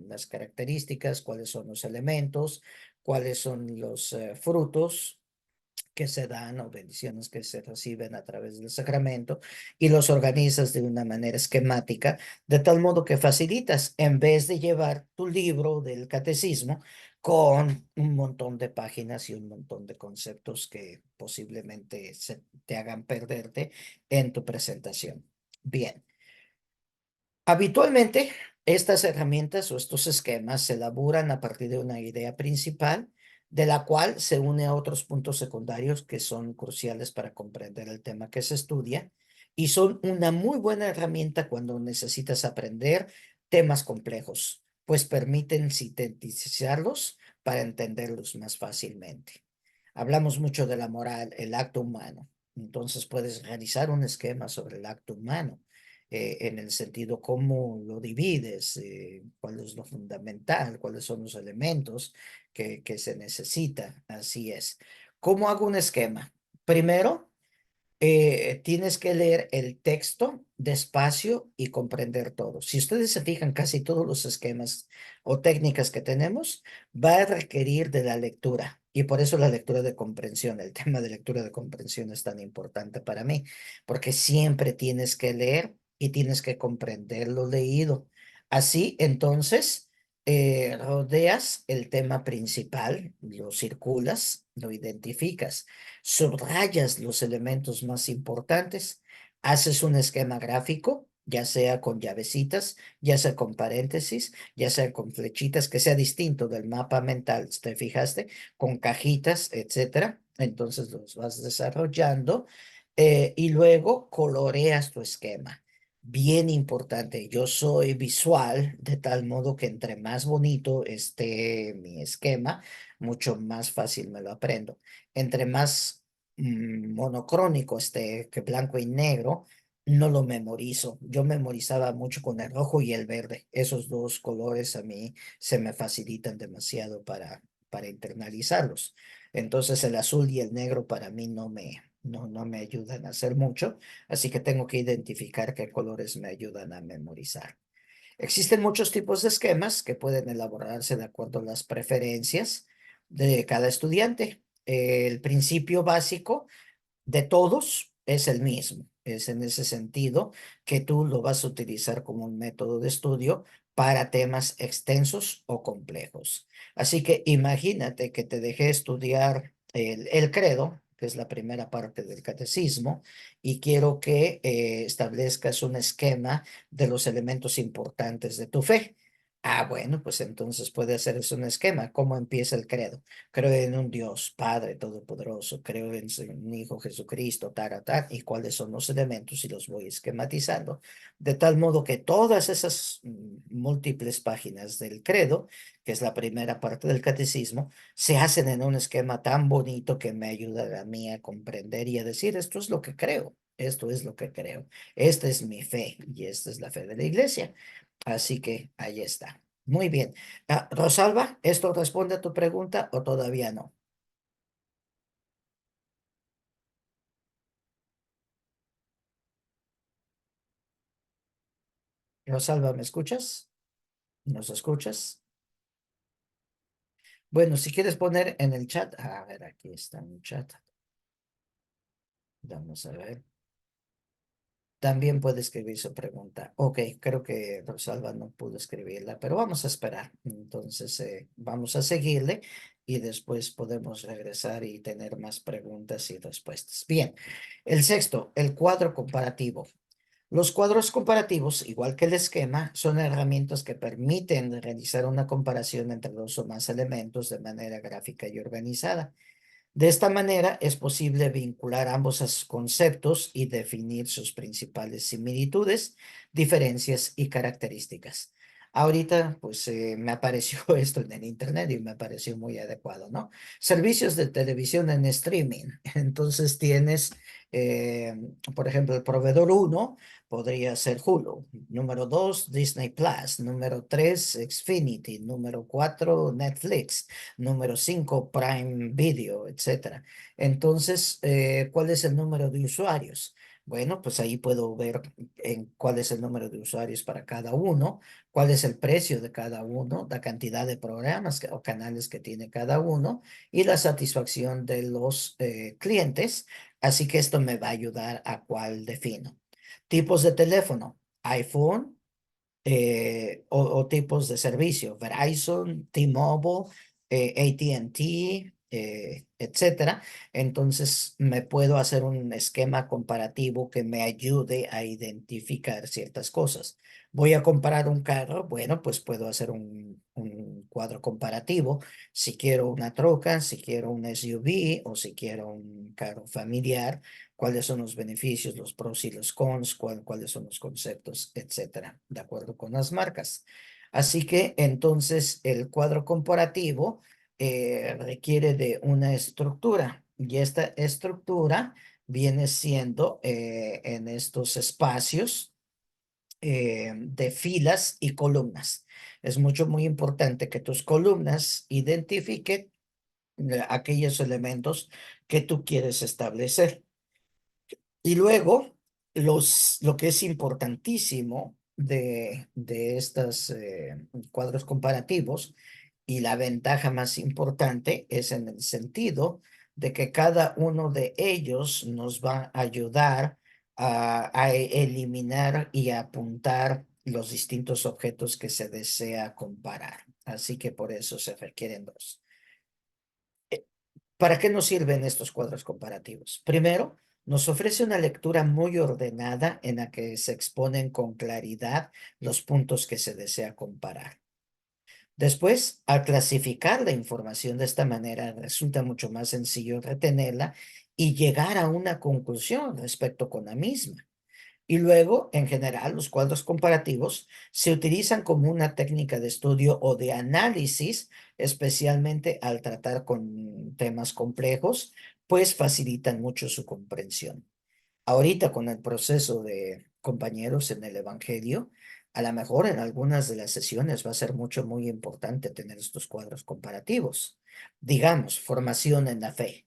[SPEAKER 5] las características? ¿Cuáles son los elementos? ¿Cuáles son los frutos que se dan o bendiciones que se reciben a través del sacramento? Y los organizas de una manera esquemática, de tal modo que facilitas, en vez de llevar tu libro del catecismo con un montón de páginas y un montón de conceptos que posiblemente te hagan perderte en tu presentación. Bien. Habitualmente, estas herramientas o estos esquemas se elaboran a partir de una idea principal, de la cual se une a otros puntos secundarios que son cruciales para comprender el tema que se estudia, y son una muy buena herramienta cuando necesitas aprender temas complejos, pues permiten sintetizarlos para entenderlos más fácilmente. Hablamos mucho de la moral, el acto humano. Entonces puedes realizar un esquema sobre el acto humano en el sentido cómo lo divides, cuál es lo fundamental, cuáles son los elementos que se necesita. Así es. ¿Cómo hago un esquema? Primero, tienes que leer el texto despacio y comprender todo. Si ustedes se fijan, casi todos los esquemas o técnicas que tenemos va a requerir de la lectura, y por eso la lectura de comprensión, el tema de lectura de comprensión es tan importante para mí, porque siempre tienes que leer y tienes que comprender lo leído. Así, entonces, rodeas el tema principal, lo circulas, lo identificas, subrayas los elementos más importantes, haces un esquema gráfico, ya sea con llavecitas, ya sea con paréntesis, ya sea con flechitas, que sea distinto del mapa mental, ¿te fijaste? Con cajitas, etcétera. Entonces los vas desarrollando y luego coloreas tu esquema. Bien importante, yo soy visual, de tal modo que entre más bonito esté mi esquema, mucho más fácil me lo aprendo. Entre más monocrónico esté, que blanco y negro, no lo memorizo. Yo memorizaba mucho con el rojo y el verde. Esos dos colores a mí se me facilitan demasiado para internalizarlos. Entonces el azul y el negro para mí no me ayudan a hacer mucho, así que tengo que identificar qué colores me ayudan a memorizar. Existen muchos tipos de esquemas que pueden elaborarse de acuerdo a las preferencias de cada estudiante. El principio básico de todos es el mismo. Es en ese sentido que tú lo vas a utilizar como un método de estudio para temas extensos o complejos. Así que imagínate que te dejé estudiar el credo, que es la primera parte del catecismo, y quiero que establezcas un esquema de los elementos importantes de tu fe. Ah, bueno, pues entonces puede hacerse un esquema. ¿Cómo empieza el credo? Creo en un Dios Padre Todopoderoso, creo en un Hijo Jesucristo, y cuáles son los elementos, y los voy esquematizando, de tal modo que todas esas múltiples páginas del credo, que es la primera parte del catecismo, se hacen en un esquema tan bonito que me ayuda a mí a comprender y a decir, esto es lo que creo, esto es lo que creo, esta es mi fe y esta es la fe de la iglesia. Así que ahí está. Muy bien. Rosalba, ¿esto responde a tu pregunta o todavía no? Rosalba, ¿me escuchas? ¿Nos escuchas? Bueno, si quieres poner en el chat, a ver, aquí está en el chat. Vamos a ver. También puede escribir su pregunta. Ok, creo que Rosalba no pudo escribirla, pero vamos a esperar. Entonces, vamos a seguirle y después podemos regresar y tener más preguntas y respuestas. Bien, el sexto, el cuadro comparativo. Los cuadros comparativos, igual que el esquema, son herramientas que permiten realizar una comparación entre dos o más elementos de manera gráfica y organizada. De esta manera es posible vincular ambos conceptos y definir sus principales similitudes, diferencias y características. Ahorita, pues me apareció esto en el internet y me pareció muy adecuado, ¿no? Servicios de televisión en streaming. Entonces tienes, por ejemplo, el proveedor 1 podría ser Hulu. Número 2, Disney Plus. Número 3, Xfinity. Número 4, Netflix. Número 5, Prime Video, etcétera. Entonces, ¿cuál es el número de usuarios? Bueno, pues ahí puedo ver cuál es el número de usuarios para cada uno, cuál es el precio de cada uno, la cantidad de programas o canales que tiene cada uno y la satisfacción de los clientes. Así que esto me va a ayudar a cuál defino. Tipos de teléfono, iPhone, o tipos de servicio, Verizon, T-Mobile, AT&T, etcétera. Entonces me puedo hacer un esquema comparativo que me ayude a identificar ciertas cosas. Voy a comparar un carro, bueno, pues puedo hacer un cuadro comparativo. Si quiero una troca, si quiero un SUV o si quiero un carro familiar, cuáles son los beneficios, los pros y los cons, cuáles son los conceptos, etcétera, de acuerdo con las marcas. Así que entonces el cuadro comparativo requiere de una estructura y esta estructura viene siendo en estos espacios de filas y columnas. Es muy importante que tus columnas identifiquen aquellos elementos que tú quieres establecer. Y luego, lo que es importantísimo de estos cuadros comparativos y la ventaja más importante es en el sentido de que cada uno de ellos nos va a ayudar a eliminar y a apuntar los distintos objetos que se desea comparar. Así que por eso se requieren dos. ¿Para qué nos sirven estos cuadros comparativos? Primero, nos ofrece una lectura muy ordenada en la que se exponen con claridad los puntos que se desea comparar. Después, al clasificar la información de esta manera, resulta mucho más sencillo retenerla y llegar a una conclusión respecto con la misma. Y luego, en general, los cuadros comparativos se utilizan como una técnica de estudio o de análisis, especialmente al tratar con temas complejos, pues facilitan mucho su comprensión. Ahorita con el proceso de compañeros en el Evangelio, a lo mejor en algunas de las sesiones va a ser muy importante tener estos cuadros comparativos. Digamos, formación en la fe.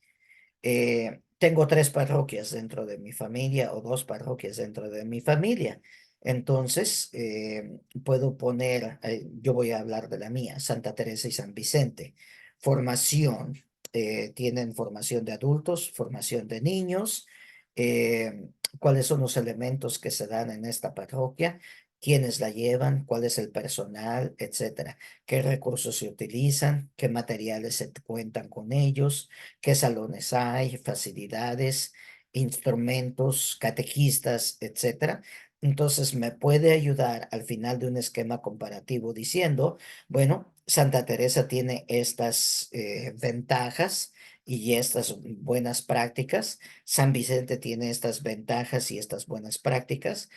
[SPEAKER 5] Tengo 3 parroquias dentro de mi familia o 2 parroquias dentro de mi familia. Entonces, puedo poner, yo voy a hablar de la mía, Santa Teresa y San Vicente. Formación, tienen formación de adultos, formación de niños, cuáles son los elementos que se dan en esta parroquia, quiénes la llevan, cuál es el personal, etcétera, qué recursos se utilizan, qué materiales se cuentan con ellos, qué salones hay, facilidades, instrumentos, catequistas, etcétera. Entonces me puede ayudar al final de un esquema comparativo diciendo, bueno, Santa Teresa tiene estas ventajas y estas buenas prácticas. San Vicente tiene estas ventajas y estas buenas prácticas.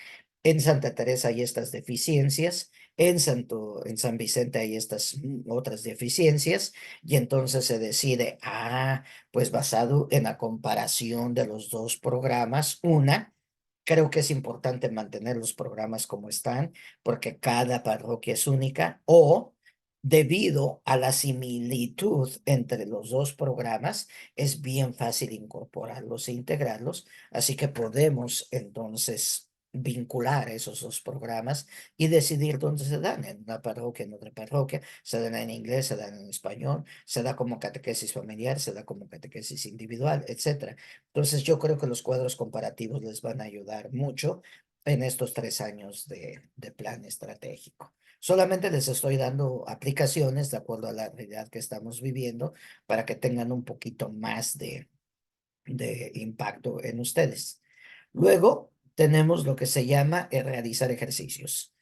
[SPEAKER 5] En Santa Teresa hay estas deficiencias. En San Vicente hay estas otras deficiencias. Y entonces se decide, pues basado en la comparación de los dos programas, creo que es importante mantener los programas como están, porque cada parroquia es única, o debido a la similitud entre los dos programas, es bien fácil incorporarlos e integrarlos, así que podemos entonces vincular esos dos programas y decidir dónde se dan, en una parroquia, en otra parroquia, se dan en inglés, se dan en español, se da como catequesis familiar, se da como catequesis individual, etcétera. Entonces yo creo que los cuadros comparativos les van a ayudar mucho en estos 3 años de plan estratégico. Solamente les estoy dando aplicaciones de acuerdo a la realidad que estamos viviendo para que tengan un poquito más de impacto en ustedes. Luego tenemos lo que se llama realizar ejercicios.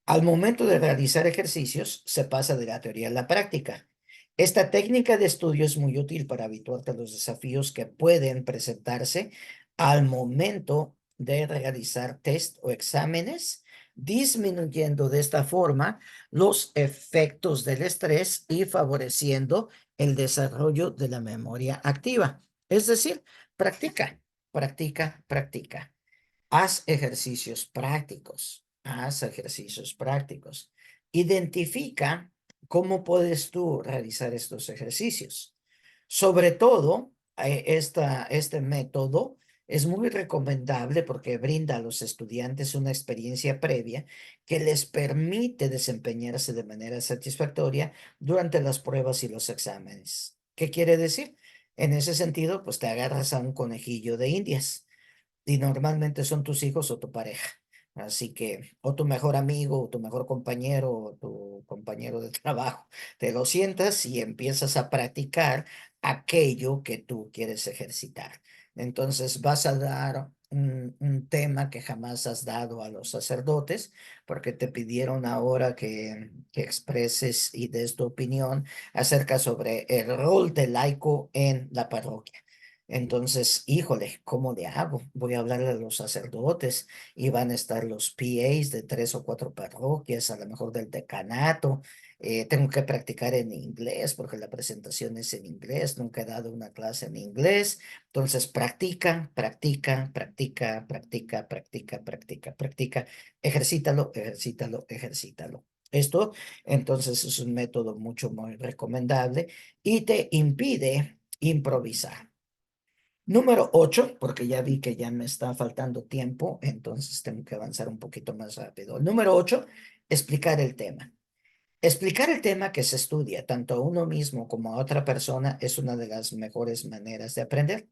[SPEAKER 5] Al momento de realizar ejercicios, se pasa de la teoría a la práctica. Esta técnica de estudio es muy útil para habituarte a los desafíos que pueden presentarse al momento de realizar test o exámenes disminuyendo de esta forma los efectos del estrés y favoreciendo el desarrollo de la memoria activa. Es decir, practica, practica, practica. Haz ejercicios prácticos, haz ejercicios prácticos. Identifica cómo puedes tú realizar estos ejercicios. Sobre todo, este método es muy recomendable porque brinda a los estudiantes una experiencia previa que les permite desempeñarse de manera satisfactoria durante las pruebas y los exámenes. ¿Qué quiere decir? En ese sentido, pues te agarras a un conejillo de Indias y normalmente son tus hijos o tu pareja. Así que, o tu mejor amigo, o tu mejor compañero, o tu compañero de trabajo, te lo sientas y empiezas a practicar aquello que tú quieres ejercitar. Entonces vas a dar un tema que jamás has dado a los sacerdotes, porque te pidieron ahora que expreses y des tu opinión acerca sobre el rol del laico en la parroquia. Entonces, híjole, ¿cómo le hago? Voy a hablarle a los sacerdotes y van a estar los PAs de 3 o 4 parroquias, a lo mejor del decanato. Tengo que practicar en inglés porque la presentación es en inglés. Nunca he dado una clase en inglés. Entonces, practica, practica, practica, practica, practica, practica, practica. Ejercítalo, ejercítalo, ejercítalo. Esto, entonces, es un método muy recomendable y te impide improvisar. Número 8, porque ya vi que ya me está faltando tiempo, entonces tengo que avanzar un poquito más rápido. Número 8, explicar el tema. Explicar el tema que se estudia, tanto a uno mismo como a otra persona, es una de las mejores maneras de aprender.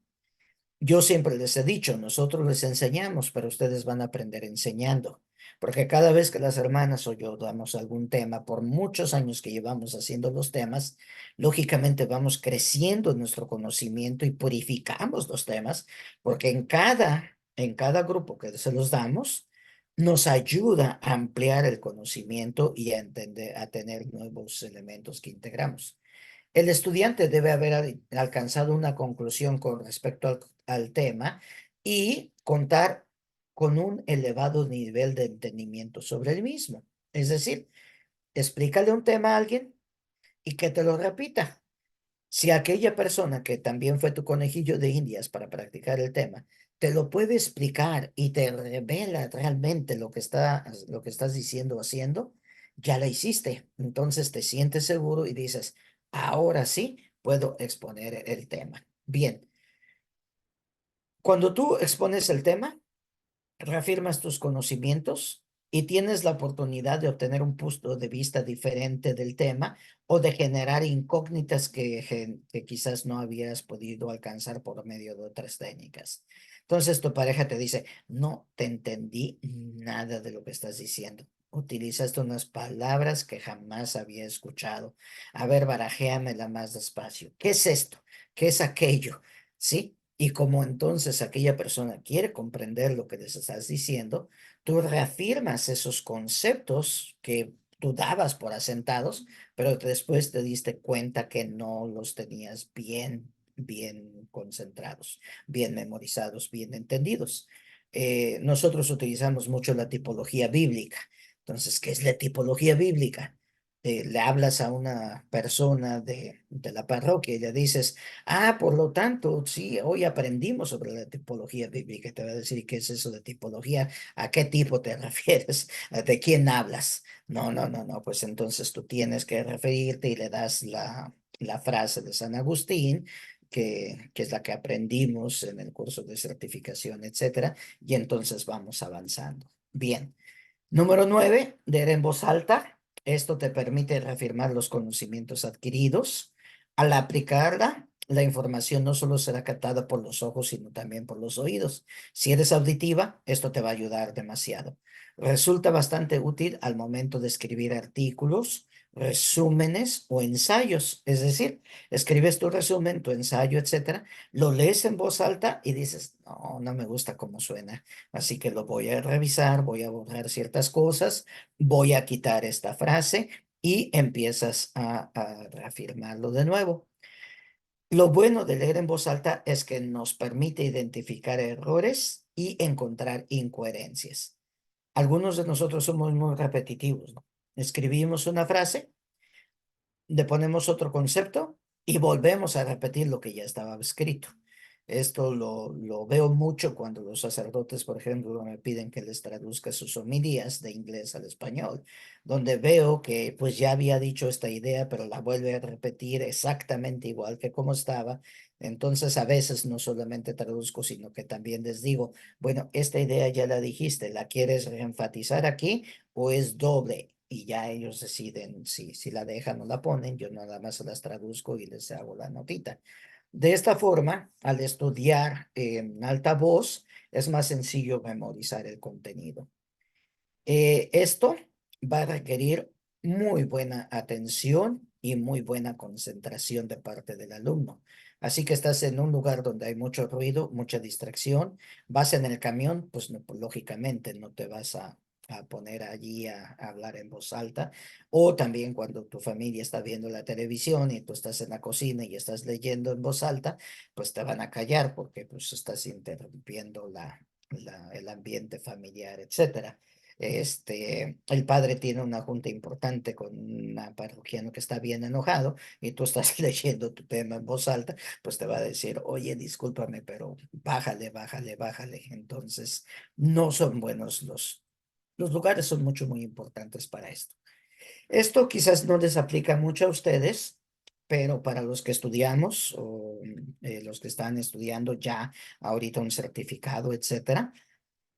[SPEAKER 5] Yo siempre les he dicho, nosotros les enseñamos, pero ustedes van a aprender enseñando, porque cada vez que las hermanas o yo damos algún tema, por muchos años que llevamos haciendo los temas, lógicamente vamos creciendo en nuestro conocimiento y purificamos los temas, porque en cada grupo que se los damos, nos ayuda a ampliar el conocimiento y a entender, a tener nuevos elementos que integramos. El estudiante debe haber alcanzado una conclusión con respecto al tema y contar con un elevado nivel de entendimiento sobre el mismo. Es decir, explícale un tema a alguien y que te lo repita. Si aquella persona que también fue tu conejillo de Indias para practicar el tema, te lo puede explicar y te revela realmente lo que estás diciendo o haciendo, ya la hiciste. Entonces te sientes seguro y dices, ahora sí puedo exponer el tema. Bien, cuando tú expones el tema, reafirmas tus conocimientos y tienes la oportunidad de obtener un punto de vista diferente del tema o de generar incógnitas que quizás no habías podido alcanzar por medio de otras técnicas. Entonces tu pareja te dice, no te entendí nada de lo que estás diciendo. Utilizaste unas palabras que jamás había escuchado. A ver, barajéamela más despacio. ¿Qué es esto? ¿Qué es aquello? ¿Sí? Y como entonces aquella persona quiere comprender lo que les estás diciendo, tú reafirmas esos conceptos que tú dabas por asentados, pero después te diste cuenta que no los tenías bien concentrados, bien memorizados, bien entendidos. Nosotros utilizamos mucho la tipología bíblica. Entonces, ¿qué es la tipología bíblica? Le hablas a una persona de la parroquia y le dices, por lo tanto, sí, hoy aprendimos sobre la tipología bíblica. Te va a decir, ¿qué es eso de tipología? ¿A qué tipo te refieres? ¿De quién hablas? No, pues entonces tú tienes que referirte y le das la frase de San Agustín, que es la que aprendimos en el curso de certificación, etcétera, y entonces vamos avanzando. Bien. Número 9, leer en voz alta. Esto te permite reafirmar los conocimientos adquiridos. Al aplicarla, la información no solo será captada por los ojos, sino también por los oídos. Si eres auditiva, esto te va a ayudar demasiado. Resulta bastante útil al momento de escribir artículos, resúmenes o ensayos. Es decir, escribes tu resumen, tu ensayo, etcétera, lo lees en voz alta y dices, no me gusta cómo suena. Así que lo voy a revisar, voy a borrar ciertas cosas, voy a quitar esta frase y empiezas a reafirmarlo de nuevo. Lo bueno de leer en voz alta es que nos permite identificar errores y encontrar incoherencias. algunos de nosotros somos muy repetitivos, ¿no? Escribimos una frase, le ponemos otro concepto y volvemos a repetir lo que ya estaba escrito. Esto lo veo mucho cuando los sacerdotes, por ejemplo, me piden que les traduzca sus homilías de inglés al español, donde veo que pues ya había dicho esta idea, pero la vuelve a repetir exactamente igual que como estaba. Entonces a veces no solamente traduzco, sino que también les digo, bueno, esta idea ya la dijiste, ¿la quieres reenfatizar aquí o es doble? Y ya ellos deciden si la dejan o la ponen, yo nada más las traduzco y les hago la notita. De esta forma, al estudiar en alta voz, es más sencillo memorizar el contenido. Esto va a requerir muy buena atención y muy buena concentración de parte del alumno. Así que estás en un lugar donde hay mucho ruido, mucha distracción, vas en el camión, pues, no, pues lógicamente no te vas a poner allí a hablar en voz alta, o también cuando tu familia está viendo la televisión y tú estás en la cocina y estás leyendo en voz alta, pues te van a callar porque pues estás interrumpiendo el ambiente familiar, etcétera. El padre tiene una junta importante con una parroquiano que está bien enojado y tú estás leyendo tu tema en voz alta, pues te va a decir, oye, discúlpame, pero bájale, bájale, bájale. Entonces, no son buenos los lugares son muy importantes para esto. Esto quizás no les aplica mucho a ustedes, pero para los que estudiamos o los que están estudiando ya ahorita un certificado, etcétera,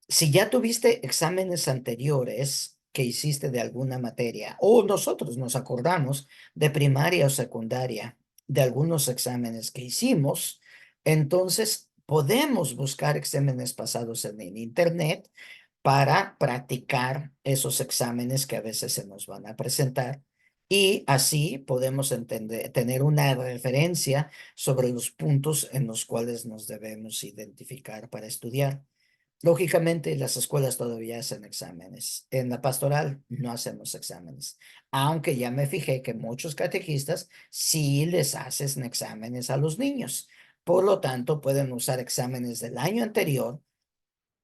[SPEAKER 5] si ya tuviste exámenes anteriores que hiciste de alguna materia, o nosotros nos acordamos de primaria o secundaria, de algunos exámenes que hicimos, entonces podemos buscar exámenes pasados en el internet para practicar esos exámenes que a veces se nos van a presentar. Y así podemos tener una referencia sobre los puntos en los cuales nos debemos identificar para estudiar. Lógicamente, las escuelas todavía hacen exámenes. En la pastoral no hacemos exámenes, aunque ya me fijé que muchos catequistas sí les hacen exámenes a los niños. Por lo tanto, pueden usar exámenes del año anterior,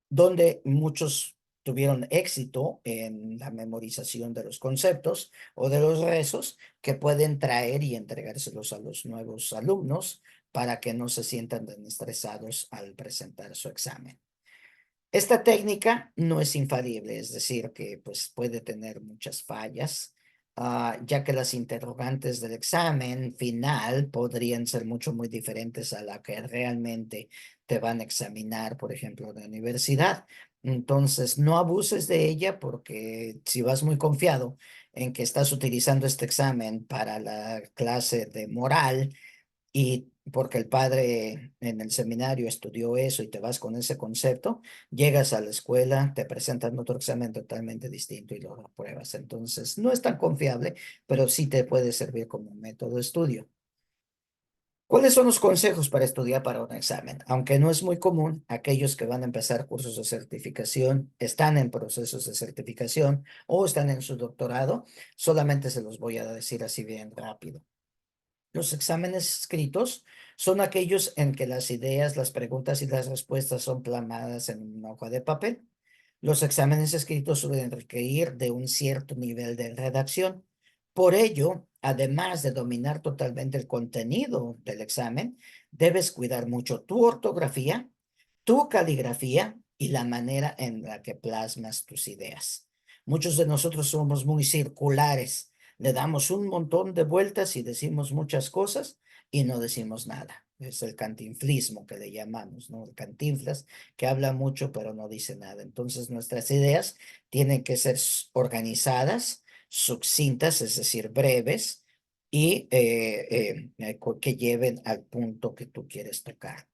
[SPEAKER 5] donde muchos tuvieron éxito en la memorización de los conceptos o de los rezos, que pueden traer y entregárselos a los nuevos alumnos para que no se sientan tan estresados al presentar su examen. Esta técnica no es infalible, es decir, que pues puede tener muchas fallas, ya que las interrogantes del examen final podrían ser muy diferentes a la que realmente te van a examinar, por ejemplo, en la universidad. Entonces, no abuses de ella porque si vas muy confiado en que estás utilizando este examen para la clase de moral, y porque el padre en el seminario estudió eso y te vas con ese concepto, llegas a la escuela, te presentan otro examen totalmente distinto y lo apruebas. Entonces, no es tan confiable, pero sí te puede servir como método de estudio. ¿Cuáles son los consejos para estudiar para un examen? Aunque no es muy común, aquellos que van a empezar cursos de certificación, están en procesos de certificación o están en su doctorado, solamente se los voy a decir así bien rápido. Los exámenes escritos son aquellos en que las ideas, las preguntas y las respuestas son plasmadas en una hoja de papel. Los exámenes escritos suelen requerir de un cierto nivel de redacción. Por ello, además de dominar totalmente el contenido del examen, debes cuidar mucho tu ortografía, tu caligrafía y la manera en la que plasmas tus ideas. Muchos de nosotros somos muy circulares. Le damos un montón de vueltas y decimos muchas cosas y no decimos nada. Es el cantinflismo que le llamamos, ¿no? El cantinflas que habla mucho pero no dice nada. Entonces nuestras ideas tienen que ser organizadas, sucintas, es decir, breves y que lleven al punto que tú quieres tocar.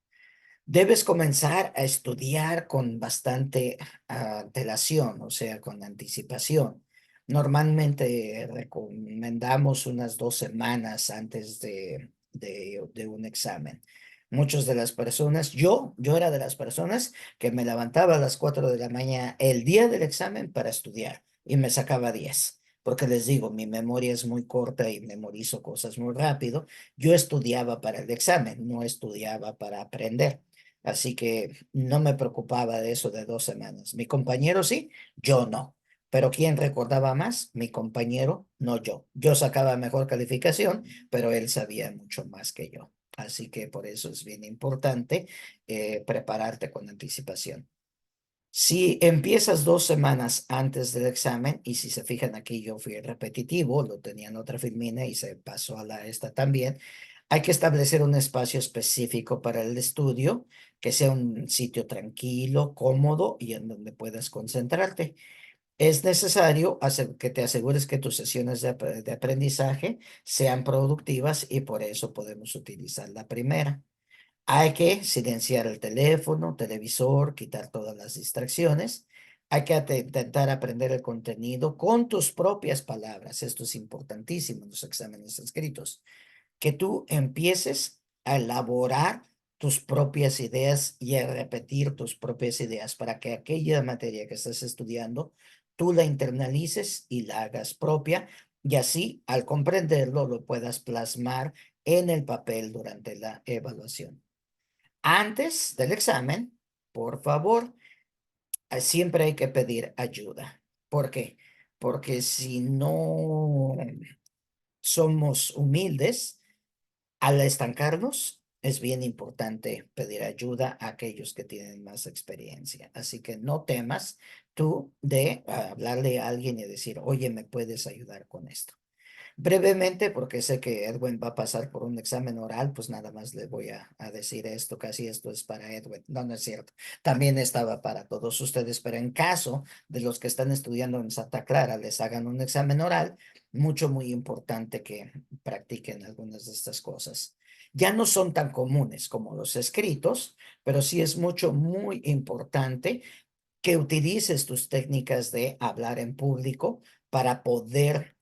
[SPEAKER 5] Debes comenzar a estudiar con bastante antelación, o sea, con anticipación. Normalmente recomendamos unas 2 semanas antes de un examen. Muchas de las personas, yo era de las personas que me levantaba a las 4 de la mañana el día del examen para estudiar y me sacaba 10. Porque les digo, mi memoria es muy corta y memorizo cosas muy rápido. Yo estudiaba para el examen, no estudiaba para aprender. Así que no me preocupaba de eso de 2 semanas. Mi compañero sí, yo no. Pero ¿quién recordaba más? Mi compañero, no yo. Yo sacaba mejor calificación, pero él sabía mucho más que yo. Así que por eso es bien importante prepararte con anticipación. Si empiezas 2 semanas antes del examen, y si se fijan aquí yo fui repetitivo, lo tenía en otra filmina y se pasó a esta también, hay que establecer un espacio específico para el estudio, que sea un sitio tranquilo, cómodo y en donde puedas concentrarte. Es necesario que te asegures que tus sesiones de aprendizaje sean productivas y por eso podemos utilizar la primera. Hay que silenciar el teléfono, televisor, quitar todas las distracciones. Hay que intentar aprender el contenido con tus propias palabras. Esto es importantísimo en los exámenes escritos. Que tú empieces a elaborar tus propias ideas y a repetir tus propias ideas para que aquella materia que estás estudiando, tú la internalices y la hagas propia y así al comprenderlo lo puedas plasmar en el papel durante la evaluación. Antes del examen, por favor, siempre hay que pedir ayuda. ¿Por qué? Porque si no somos humildes, al estancarnos, es bien importante pedir ayuda a aquellos que tienen más experiencia. Así que no temas tú de hablarle a alguien y decir, oye, ¿me puedes ayudar con esto? Brevemente, porque sé que Edwin va a pasar por un examen oral, pues nada más le voy a decir esto, casi esto es para Edwin. No, no es cierto. También estaba para todos ustedes, pero en caso de los que están estudiando en Santa Clara les hagan un examen oral, muy importante que practiquen algunas de estas cosas. Ya no son tan comunes como los escritos, pero sí es muy importante que utilices tus técnicas de hablar en público para poder,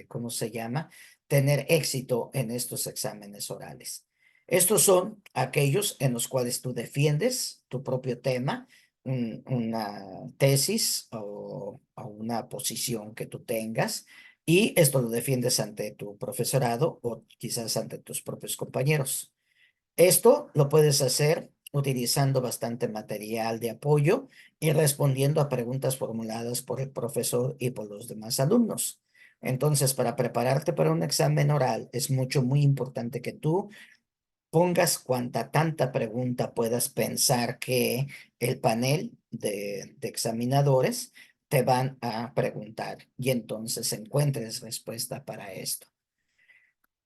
[SPEAKER 5] ¿cómo se llama? Tener éxito en estos exámenes orales. Estos son aquellos en los cuales tú defiendes tu propio tema, una tesis o una posición que tú tengas, y esto lo defiendes ante tu profesorado o quizás ante tus propios compañeros. Esto lo puedes hacer utilizando bastante material de apoyo y respondiendo a preguntas formuladas por el profesor y por los demás alumnos. Entonces, para prepararte para un examen oral, es muy importante que tú pongas tanta pregunta puedas pensar que el panel de examinadores te van a preguntar y entonces encuentres respuesta para esto.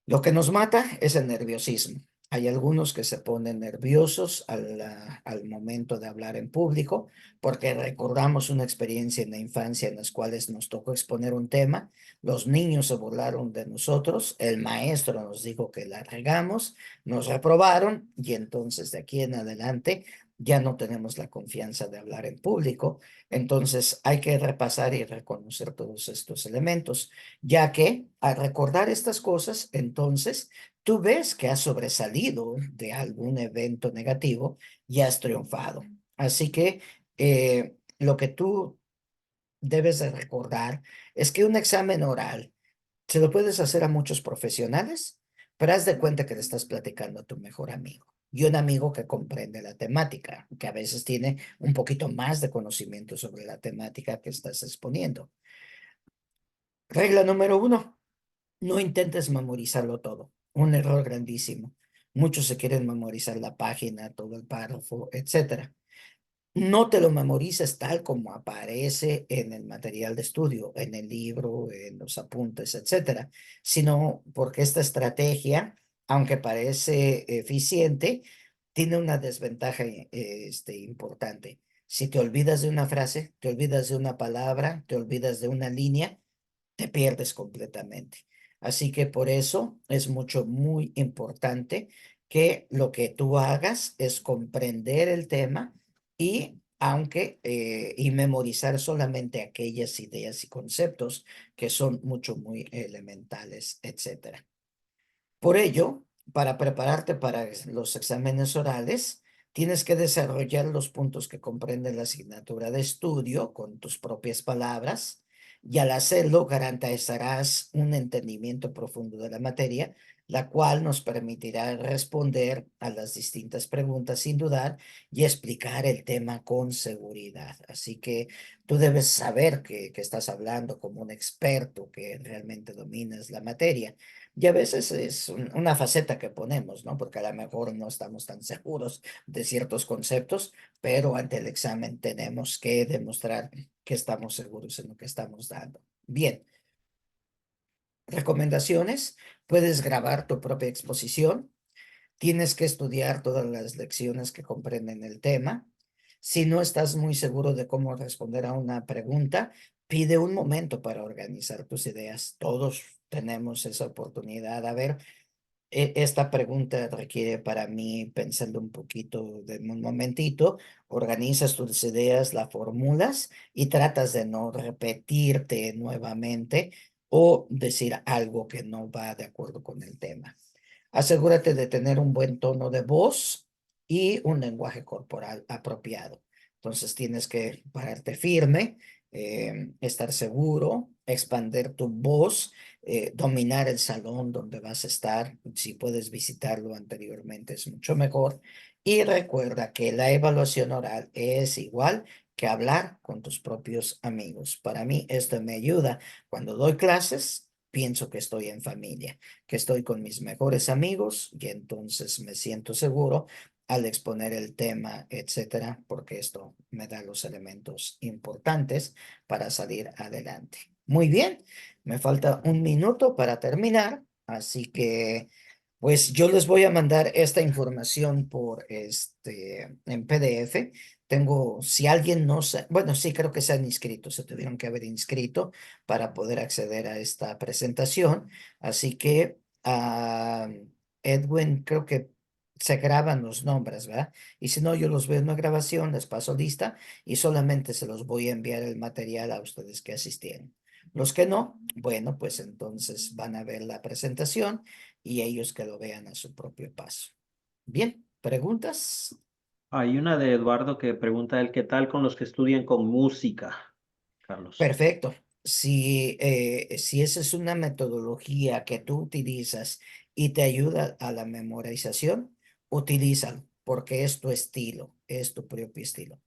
[SPEAKER 5] Lo que nos mata es el nerviosismo. Hay algunos que se ponen nerviosos al momento de hablar en público porque recordamos una experiencia en la infancia en las cuales nos tocó exponer un tema, los niños se burlaron de nosotros, el maestro nos dijo que la regamos, nos reprobaron y entonces de aquí en adelante ya no tenemos la confianza de hablar en público. Entonces hay que repasar y reconocer todos estos elementos, ya que al recordar estas cosas, entonces tú ves que has sobresalido de algún evento negativo y has triunfado. Así que lo que tú debes de recordar es que un examen oral se lo puedes hacer a muchos profesionales, pero haz de cuenta que le estás platicando a tu mejor amigo. Y un amigo que comprende la temática, que a veces tiene un poquito más de conocimiento sobre la temática que estás exponiendo. Regla número 1, no intentes memorizarlo todo. Un error grandísimo. Muchos se quieren memorizar la página, todo el párrafo, etcétera. No te lo memorices tal como aparece en el material de estudio, en el libro, en los apuntes, etcétera, sino porque esta estrategia, aunque parece eficiente, tiene una desventaja importante. Si te olvidas de una frase, te olvidas de una palabra, te olvidas de una línea, te pierdes completamente. Así que por eso es muy importante que lo que tú hagas es comprender el tema y y memorizar solamente aquellas ideas y conceptos que son muy elementales, etcétera. Por ello, para prepararte para los exámenes orales, tienes que desarrollar los puntos que comprende la asignatura de estudio con tus propias palabras y al hacerlo garantizarás un entendimiento profundo de la materia la cual nos permitirá responder a las distintas preguntas sin dudar y explicar el tema con seguridad. Así que tú debes saber que estás hablando como un experto, que realmente dominas la materia. Y a veces es una faceta que ponemos, ¿no? Porque a lo mejor no estamos tan seguros de ciertos conceptos, pero ante el examen tenemos que demostrar que estamos seguros en lo que estamos dando. Bien. Recomendaciones: puedes grabar tu propia exposición. Tienes que estudiar todas las lecciones que comprenden el tema. Si no estás muy seguro de cómo responder a una pregunta, pide un momento para organizar tus ideas. Todos tenemos esa oportunidad. A ver, esta pregunta requiere para mí, pensando un poquito de un momentito, organizas tus ideas, la formulas y tratas de no repetirte nuevamente o decir algo que no va de acuerdo con el tema. Asegúrate de tener un buen tono de voz y un lenguaje corporal apropiado. Entonces tienes que pararte firme, estar seguro, expandir tu voz, dominar el salón donde vas a estar. Si puedes visitarlo anteriormente es mucho mejor. Y recuerda que la evaluación oral es igual que hablar con tus propios amigos. Para mí esto me ayuda. Cuando doy clases, pienso que estoy en familia, que estoy con mis mejores amigos y entonces me siento seguro al exponer el tema, etcétera, porque esto me da los elementos importantes para salir adelante. Muy bien, me falta un minuto para terminar, así que pues yo les voy a mandar esta información por en PDF. Tengo, si alguien no se, bueno, sí creo que se han inscrito, se tuvieron que haber inscrito para poder acceder a esta presentación. Así que, Edwin, creo que se graban los nombres, ¿verdad? Y si no, yo los veo en una grabación, les paso lista y solamente se los voy a enviar el material a ustedes que asistieron. Los que no, bueno, pues entonces van a ver la presentación y ellos que lo vean a su propio paso. Bien, ¿preguntas?
[SPEAKER 1] Hay una de Eduardo que pregunta él, ¿qué tal con los que estudian con música, Carlos?
[SPEAKER 5] Perfecto. Si esa es una metodología que tú utilizas y te ayuda a la memorización, utilízalo, porque es tu estilo, es tu propio estilo.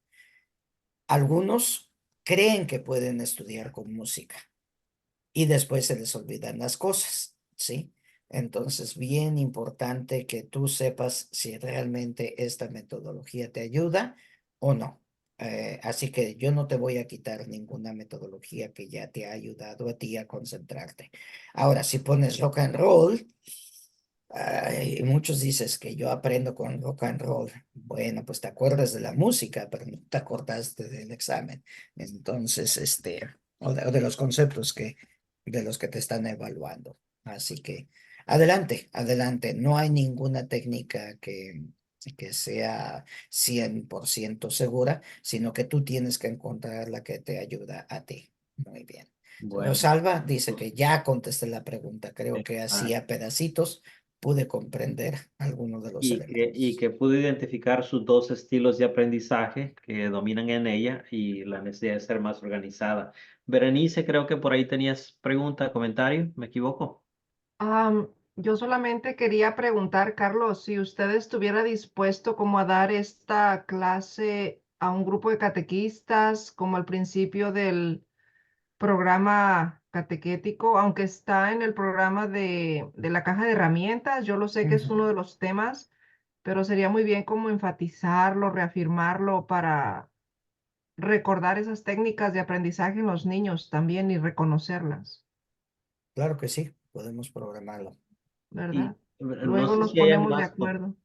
[SPEAKER 5] Algunos creen que pueden estudiar con música y después se les olvidan las cosas, ¿sí? Entonces, bien importante que tú sepas si realmente esta metodología te ayuda o no. Así que yo no te voy a quitar ninguna metodología que ya te ha ayudado a ti a concentrarte. Ahora, si pones rock and roll, muchos dices que yo aprendo con rock and roll. Bueno, pues te acuerdas de la música, pero no te acordaste del examen. Entonces, o de los conceptos de los que te están evaluando. Así que adelante, adelante. No hay ninguna técnica que sea 100% segura, sino que tú tienes que encontrar la que te ayuda a ti. Muy bien.
[SPEAKER 1] Bueno,
[SPEAKER 5] Rosalba dice que ya contesté la pregunta. Creo que así
[SPEAKER 1] ah,
[SPEAKER 5] a pedacitos pude comprender algunos de los
[SPEAKER 1] y
[SPEAKER 5] elementos.
[SPEAKER 1] que pudo identificar sus dos estilos de aprendizaje que dominan en ella y la necesidad de ser más organizada. Berenice, creo que por ahí tenías pregunta, comentario, ¿me equivoco?
[SPEAKER 2] Yo solamente quería preguntar, Carlos, si usted estuviera dispuesto como a dar esta clase a un grupo de catequistas, como al principio del programa catequético, aunque está en el programa de la caja de herramientas, yo lo sé que es uno de los temas, pero sería muy bien como enfatizarlo, reafirmarlo para recordar esas técnicas de aprendizaje en los niños también y reconocerlas,
[SPEAKER 5] Claro que sí, podemos programarlo.
[SPEAKER 1] Y
[SPEAKER 2] ¿verdad?
[SPEAKER 1] no
[SPEAKER 2] Luego
[SPEAKER 1] sé
[SPEAKER 2] nos
[SPEAKER 1] si hayan
[SPEAKER 2] ponemos de
[SPEAKER 1] más.
[SPEAKER 2] acuerdo.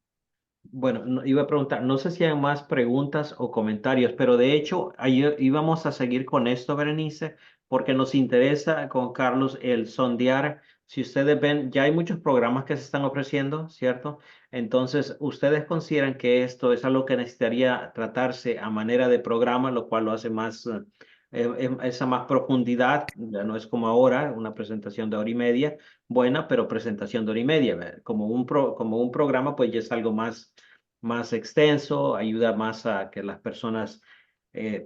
[SPEAKER 1] Bueno, iba a preguntar, no sé si hay más preguntas o comentarios, pero de hecho ahí íbamos a seguir con esto, Berenice, porque nos interesa con Carlos el sondear. Si ustedes ven, ya hay muchos programas que se están ofreciendo, ¿cierto? Entonces, ustedes consideran que esto es algo que necesitaría tratarse a manera de programa, lo cual lo hace más, esa más profundidad, ya no es como ahora, una presentación de hora y media, buena, pero presentación de hora y media, ¿verdad? Como un programa, pues ya es algo más extenso, ayuda más a que las personas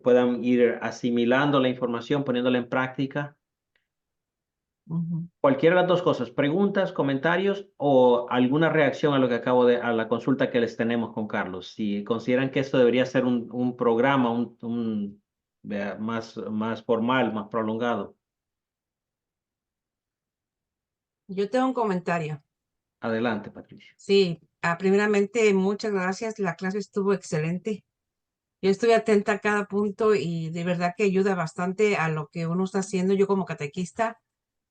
[SPEAKER 1] puedan ir asimilando la información, poniéndola en práctica.
[SPEAKER 2] Ujú.
[SPEAKER 1] Cualquiera de las dos cosas, preguntas, comentarios o alguna reacción a lo que a la consulta que les tenemos con Carlos. Si consideran que esto debería ser un programa, vea, más formal, más prolongado.
[SPEAKER 7] Yo tengo un comentario.
[SPEAKER 1] Adelante, Patricia.
[SPEAKER 7] Sí, primeramente, muchas gracias. La clase estuvo excelente. Yo estuve atenta a cada punto y de verdad que ayuda bastante a lo que uno está haciendo. Yo como catequista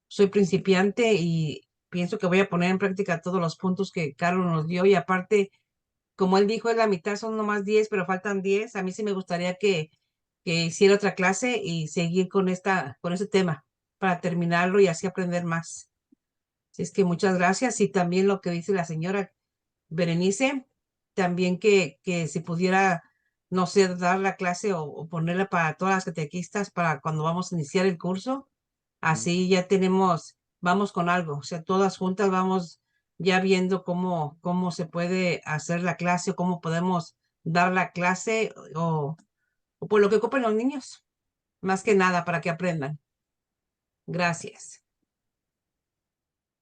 [SPEAKER 7] soy principiante y pienso que voy a poner en práctica todos los puntos que Carlos nos dio. Y aparte, como él dijo, es la mitad, son nomás 10, pero faltan 10. A mí sí me gustaría que hiciera otra clase y seguir con este tema para terminarlo y así aprender más. Así es que muchas gracias. Y también lo que dice la señora Berenice, también que si pudiera, no sé, dar la clase o ponerla para todas las catequistas para cuando vamos a iniciar el curso. Así ya vamos con algo, o sea, todas juntas vamos ya viendo cómo se puede hacer la clase o cómo podemos dar la clase o por lo que ocupen los niños, más que nada para que aprendan. Gracias.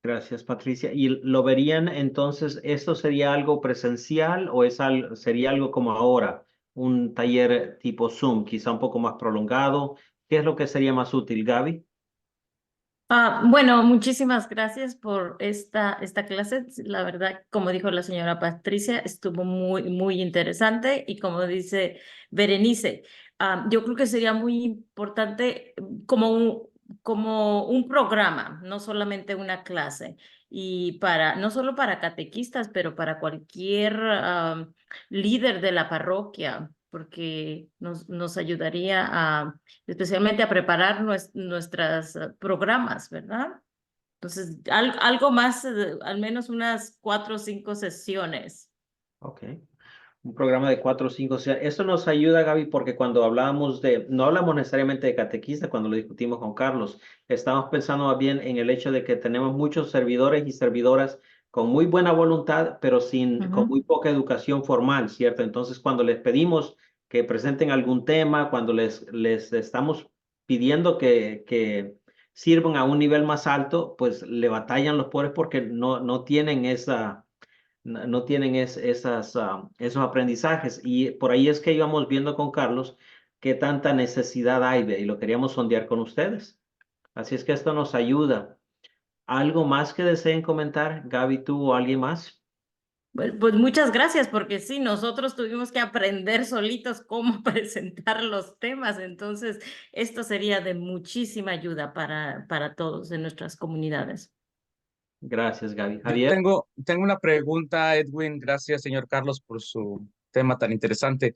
[SPEAKER 1] Gracias, Patricia. ¿Y lo verían entonces, esto sería algo presencial o sería algo como ahora, un taller tipo Zoom, quizá un poco más prolongado? ¿Qué es lo que sería más útil, Gaby?
[SPEAKER 3] Bueno, muchísimas gracias por esta clase. La verdad, como dijo la señora Patricia, estuvo muy, muy interesante y como dice Berenice, yo creo que sería muy importante como un programa, no solamente una clase, y no solo para catequistas, pero para cualquier líder de la parroquia, porque nos ayudaría especialmente a preparar nuestras programas, ¿verdad? Entonces, algo más, al menos unas 4 o 5 sesiones.
[SPEAKER 1] Ok. Un programa de 4 o 5. O sea, eso nos ayuda, Gaby, porque cuando no hablamos necesariamente de catequista, cuando lo discutimos con Carlos, estamos pensando más bien en el hecho de que tenemos muchos servidores y servidoras con muy buena voluntad, pero con muy poca educación formal, ¿cierto? Entonces, cuando les pedimos que presenten algún tema, cuando les estamos pidiendo que sirvan a un nivel más alto, pues le batallan los pobres porque no tienen no tienen esos aprendizajes. Y por ahí es que íbamos viendo con Carlos qué tanta necesidad hay y lo queríamos sondear con ustedes. Así es que esto nos ayuda. ¿Algo más que deseen comentar, Gaby, tú o alguien más?
[SPEAKER 3] Pues muchas gracias, porque sí, nosotros tuvimos que aprender solitos cómo presentar los temas, entonces esto sería de muchísima ayuda para todos en nuestras comunidades.
[SPEAKER 1] Gracias, Gaby.
[SPEAKER 8] Yo
[SPEAKER 1] Javier.
[SPEAKER 8] tengo una pregunta, Edwin. Gracias, señor Carlos, por su tema tan interesante.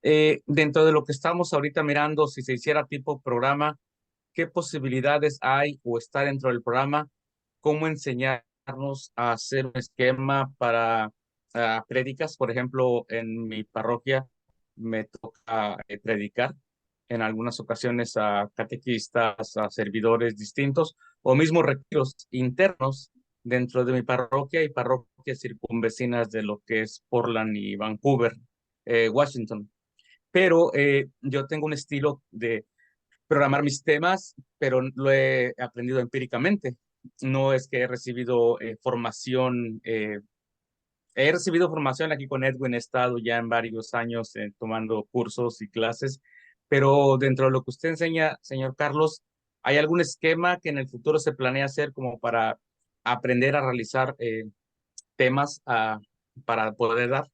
[SPEAKER 8] Dentro de lo que estamos ahorita mirando, si se hiciera tipo programa, ¿qué posibilidades hay o está dentro del programa? ¿Cómo enseñarnos a hacer un esquema para prédicas? Por ejemplo, en mi parroquia me toca predicar en algunas ocasiones a catequistas, a servidores distintos o mismo retiros internos dentro de mi parroquia y parroquias circunvecinas de lo que es Portland y Vancouver, Washington. Pero yo tengo un estilo de programar mis temas, pero lo he aprendido empíricamente. No es que he recibido formación aquí con Edwin, he estado ya en varios años tomando cursos y clases, pero dentro de lo que usted enseña, señor Carlos, ¿hay algún esquema que en el futuro se planea hacer como para aprender a realizar temas para poder dar?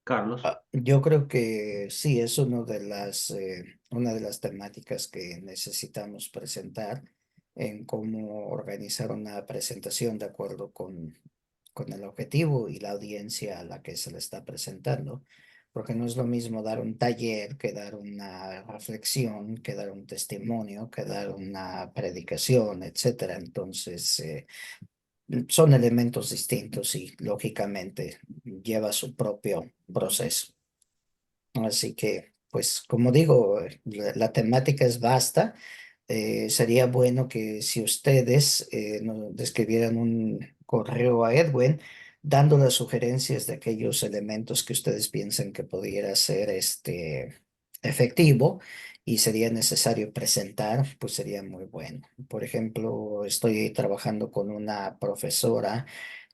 [SPEAKER 1] Carlos.
[SPEAKER 5] Yo creo que sí, es una de las temáticas que necesitamos presentar en cómo organizar una presentación de acuerdo con el objetivo y la audiencia a la que se le está presentando, porque no es lo mismo dar un taller que dar una reflexión, que dar un testimonio, que dar una predicación, etcétera. Entonces, son elementos distintos y lógicamente lleva su propio proceso. Así que, pues, como digo, la temática es vasta. Sería bueno que si ustedes nos escribieran un correo a Edwin dando las sugerencias de aquellos elementos que ustedes piensan que pudiera ser efectivo y sería necesario presentar, pues sería muy bueno. Por ejemplo, estoy trabajando con una profesora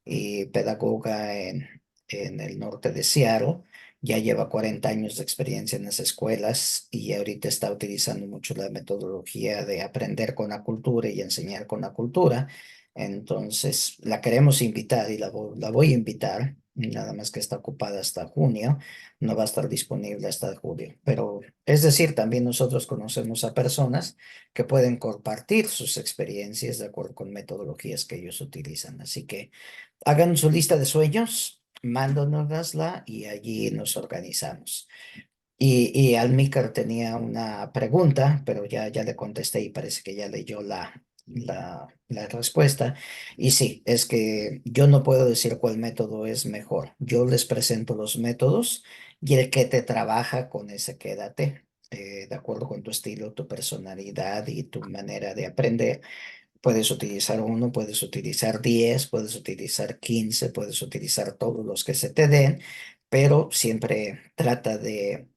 [SPEAKER 5] y pedagoga en el norte de Seattle. Ya lleva 40 años de experiencia en las escuelas y ahorita está utilizando mucho la metodología de aprender con la cultura y enseñar con la cultura. Entonces, la queremos invitar y la voy a invitar, nada más que está ocupada hasta junio, no va a estar disponible hasta julio. Pero es decir, también nosotros conocemos a personas que pueden compartir sus experiencias de acuerdo con metodologías que ellos utilizan. Así que hagan su lista de sueños, mándonosla y allí nos organizamos. Y Almícar tenía una pregunta, pero ya le contesté y parece que ya leyó la respuesta. Y sí, es que yo no puedo decir cuál método es mejor. Yo les presento los métodos y el que te trabaja con ese quédate, de acuerdo con tu estilo, tu personalidad y tu manera de aprender. Puedes utilizar uno, puedes utilizar 10, puedes utilizar 15, puedes utilizar todos los que se te den, pero siempre trata de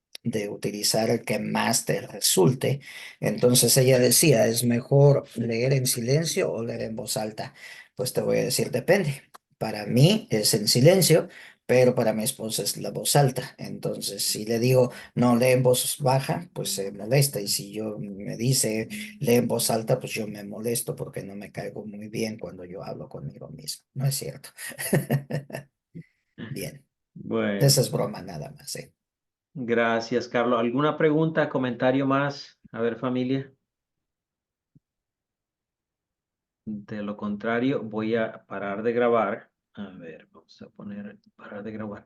[SPEAKER 5] utilizar el que más te resulte. Entonces ella decía, ¿es mejor leer en silencio o leer en voz alta? Pues te voy a decir, depende. Para mí es en silencio, pero para mi esposa es la voz alta. Entonces, si le digo, no, lee en voz baja, pues se molesta. Y si yo me dice, lee en voz alta, pues yo me molesto porque no me caigo muy bien cuando yo hablo conmigo mismo. No es cierto. Bien,
[SPEAKER 1] Bueno,
[SPEAKER 5] esa es broma nada más, ¿eh?
[SPEAKER 1] gracias, Carlos. ¿Alguna pregunta, comentario más? A ver, familia. De lo contrario, voy a parar de grabar. A ver, vamos a poner parar de grabar.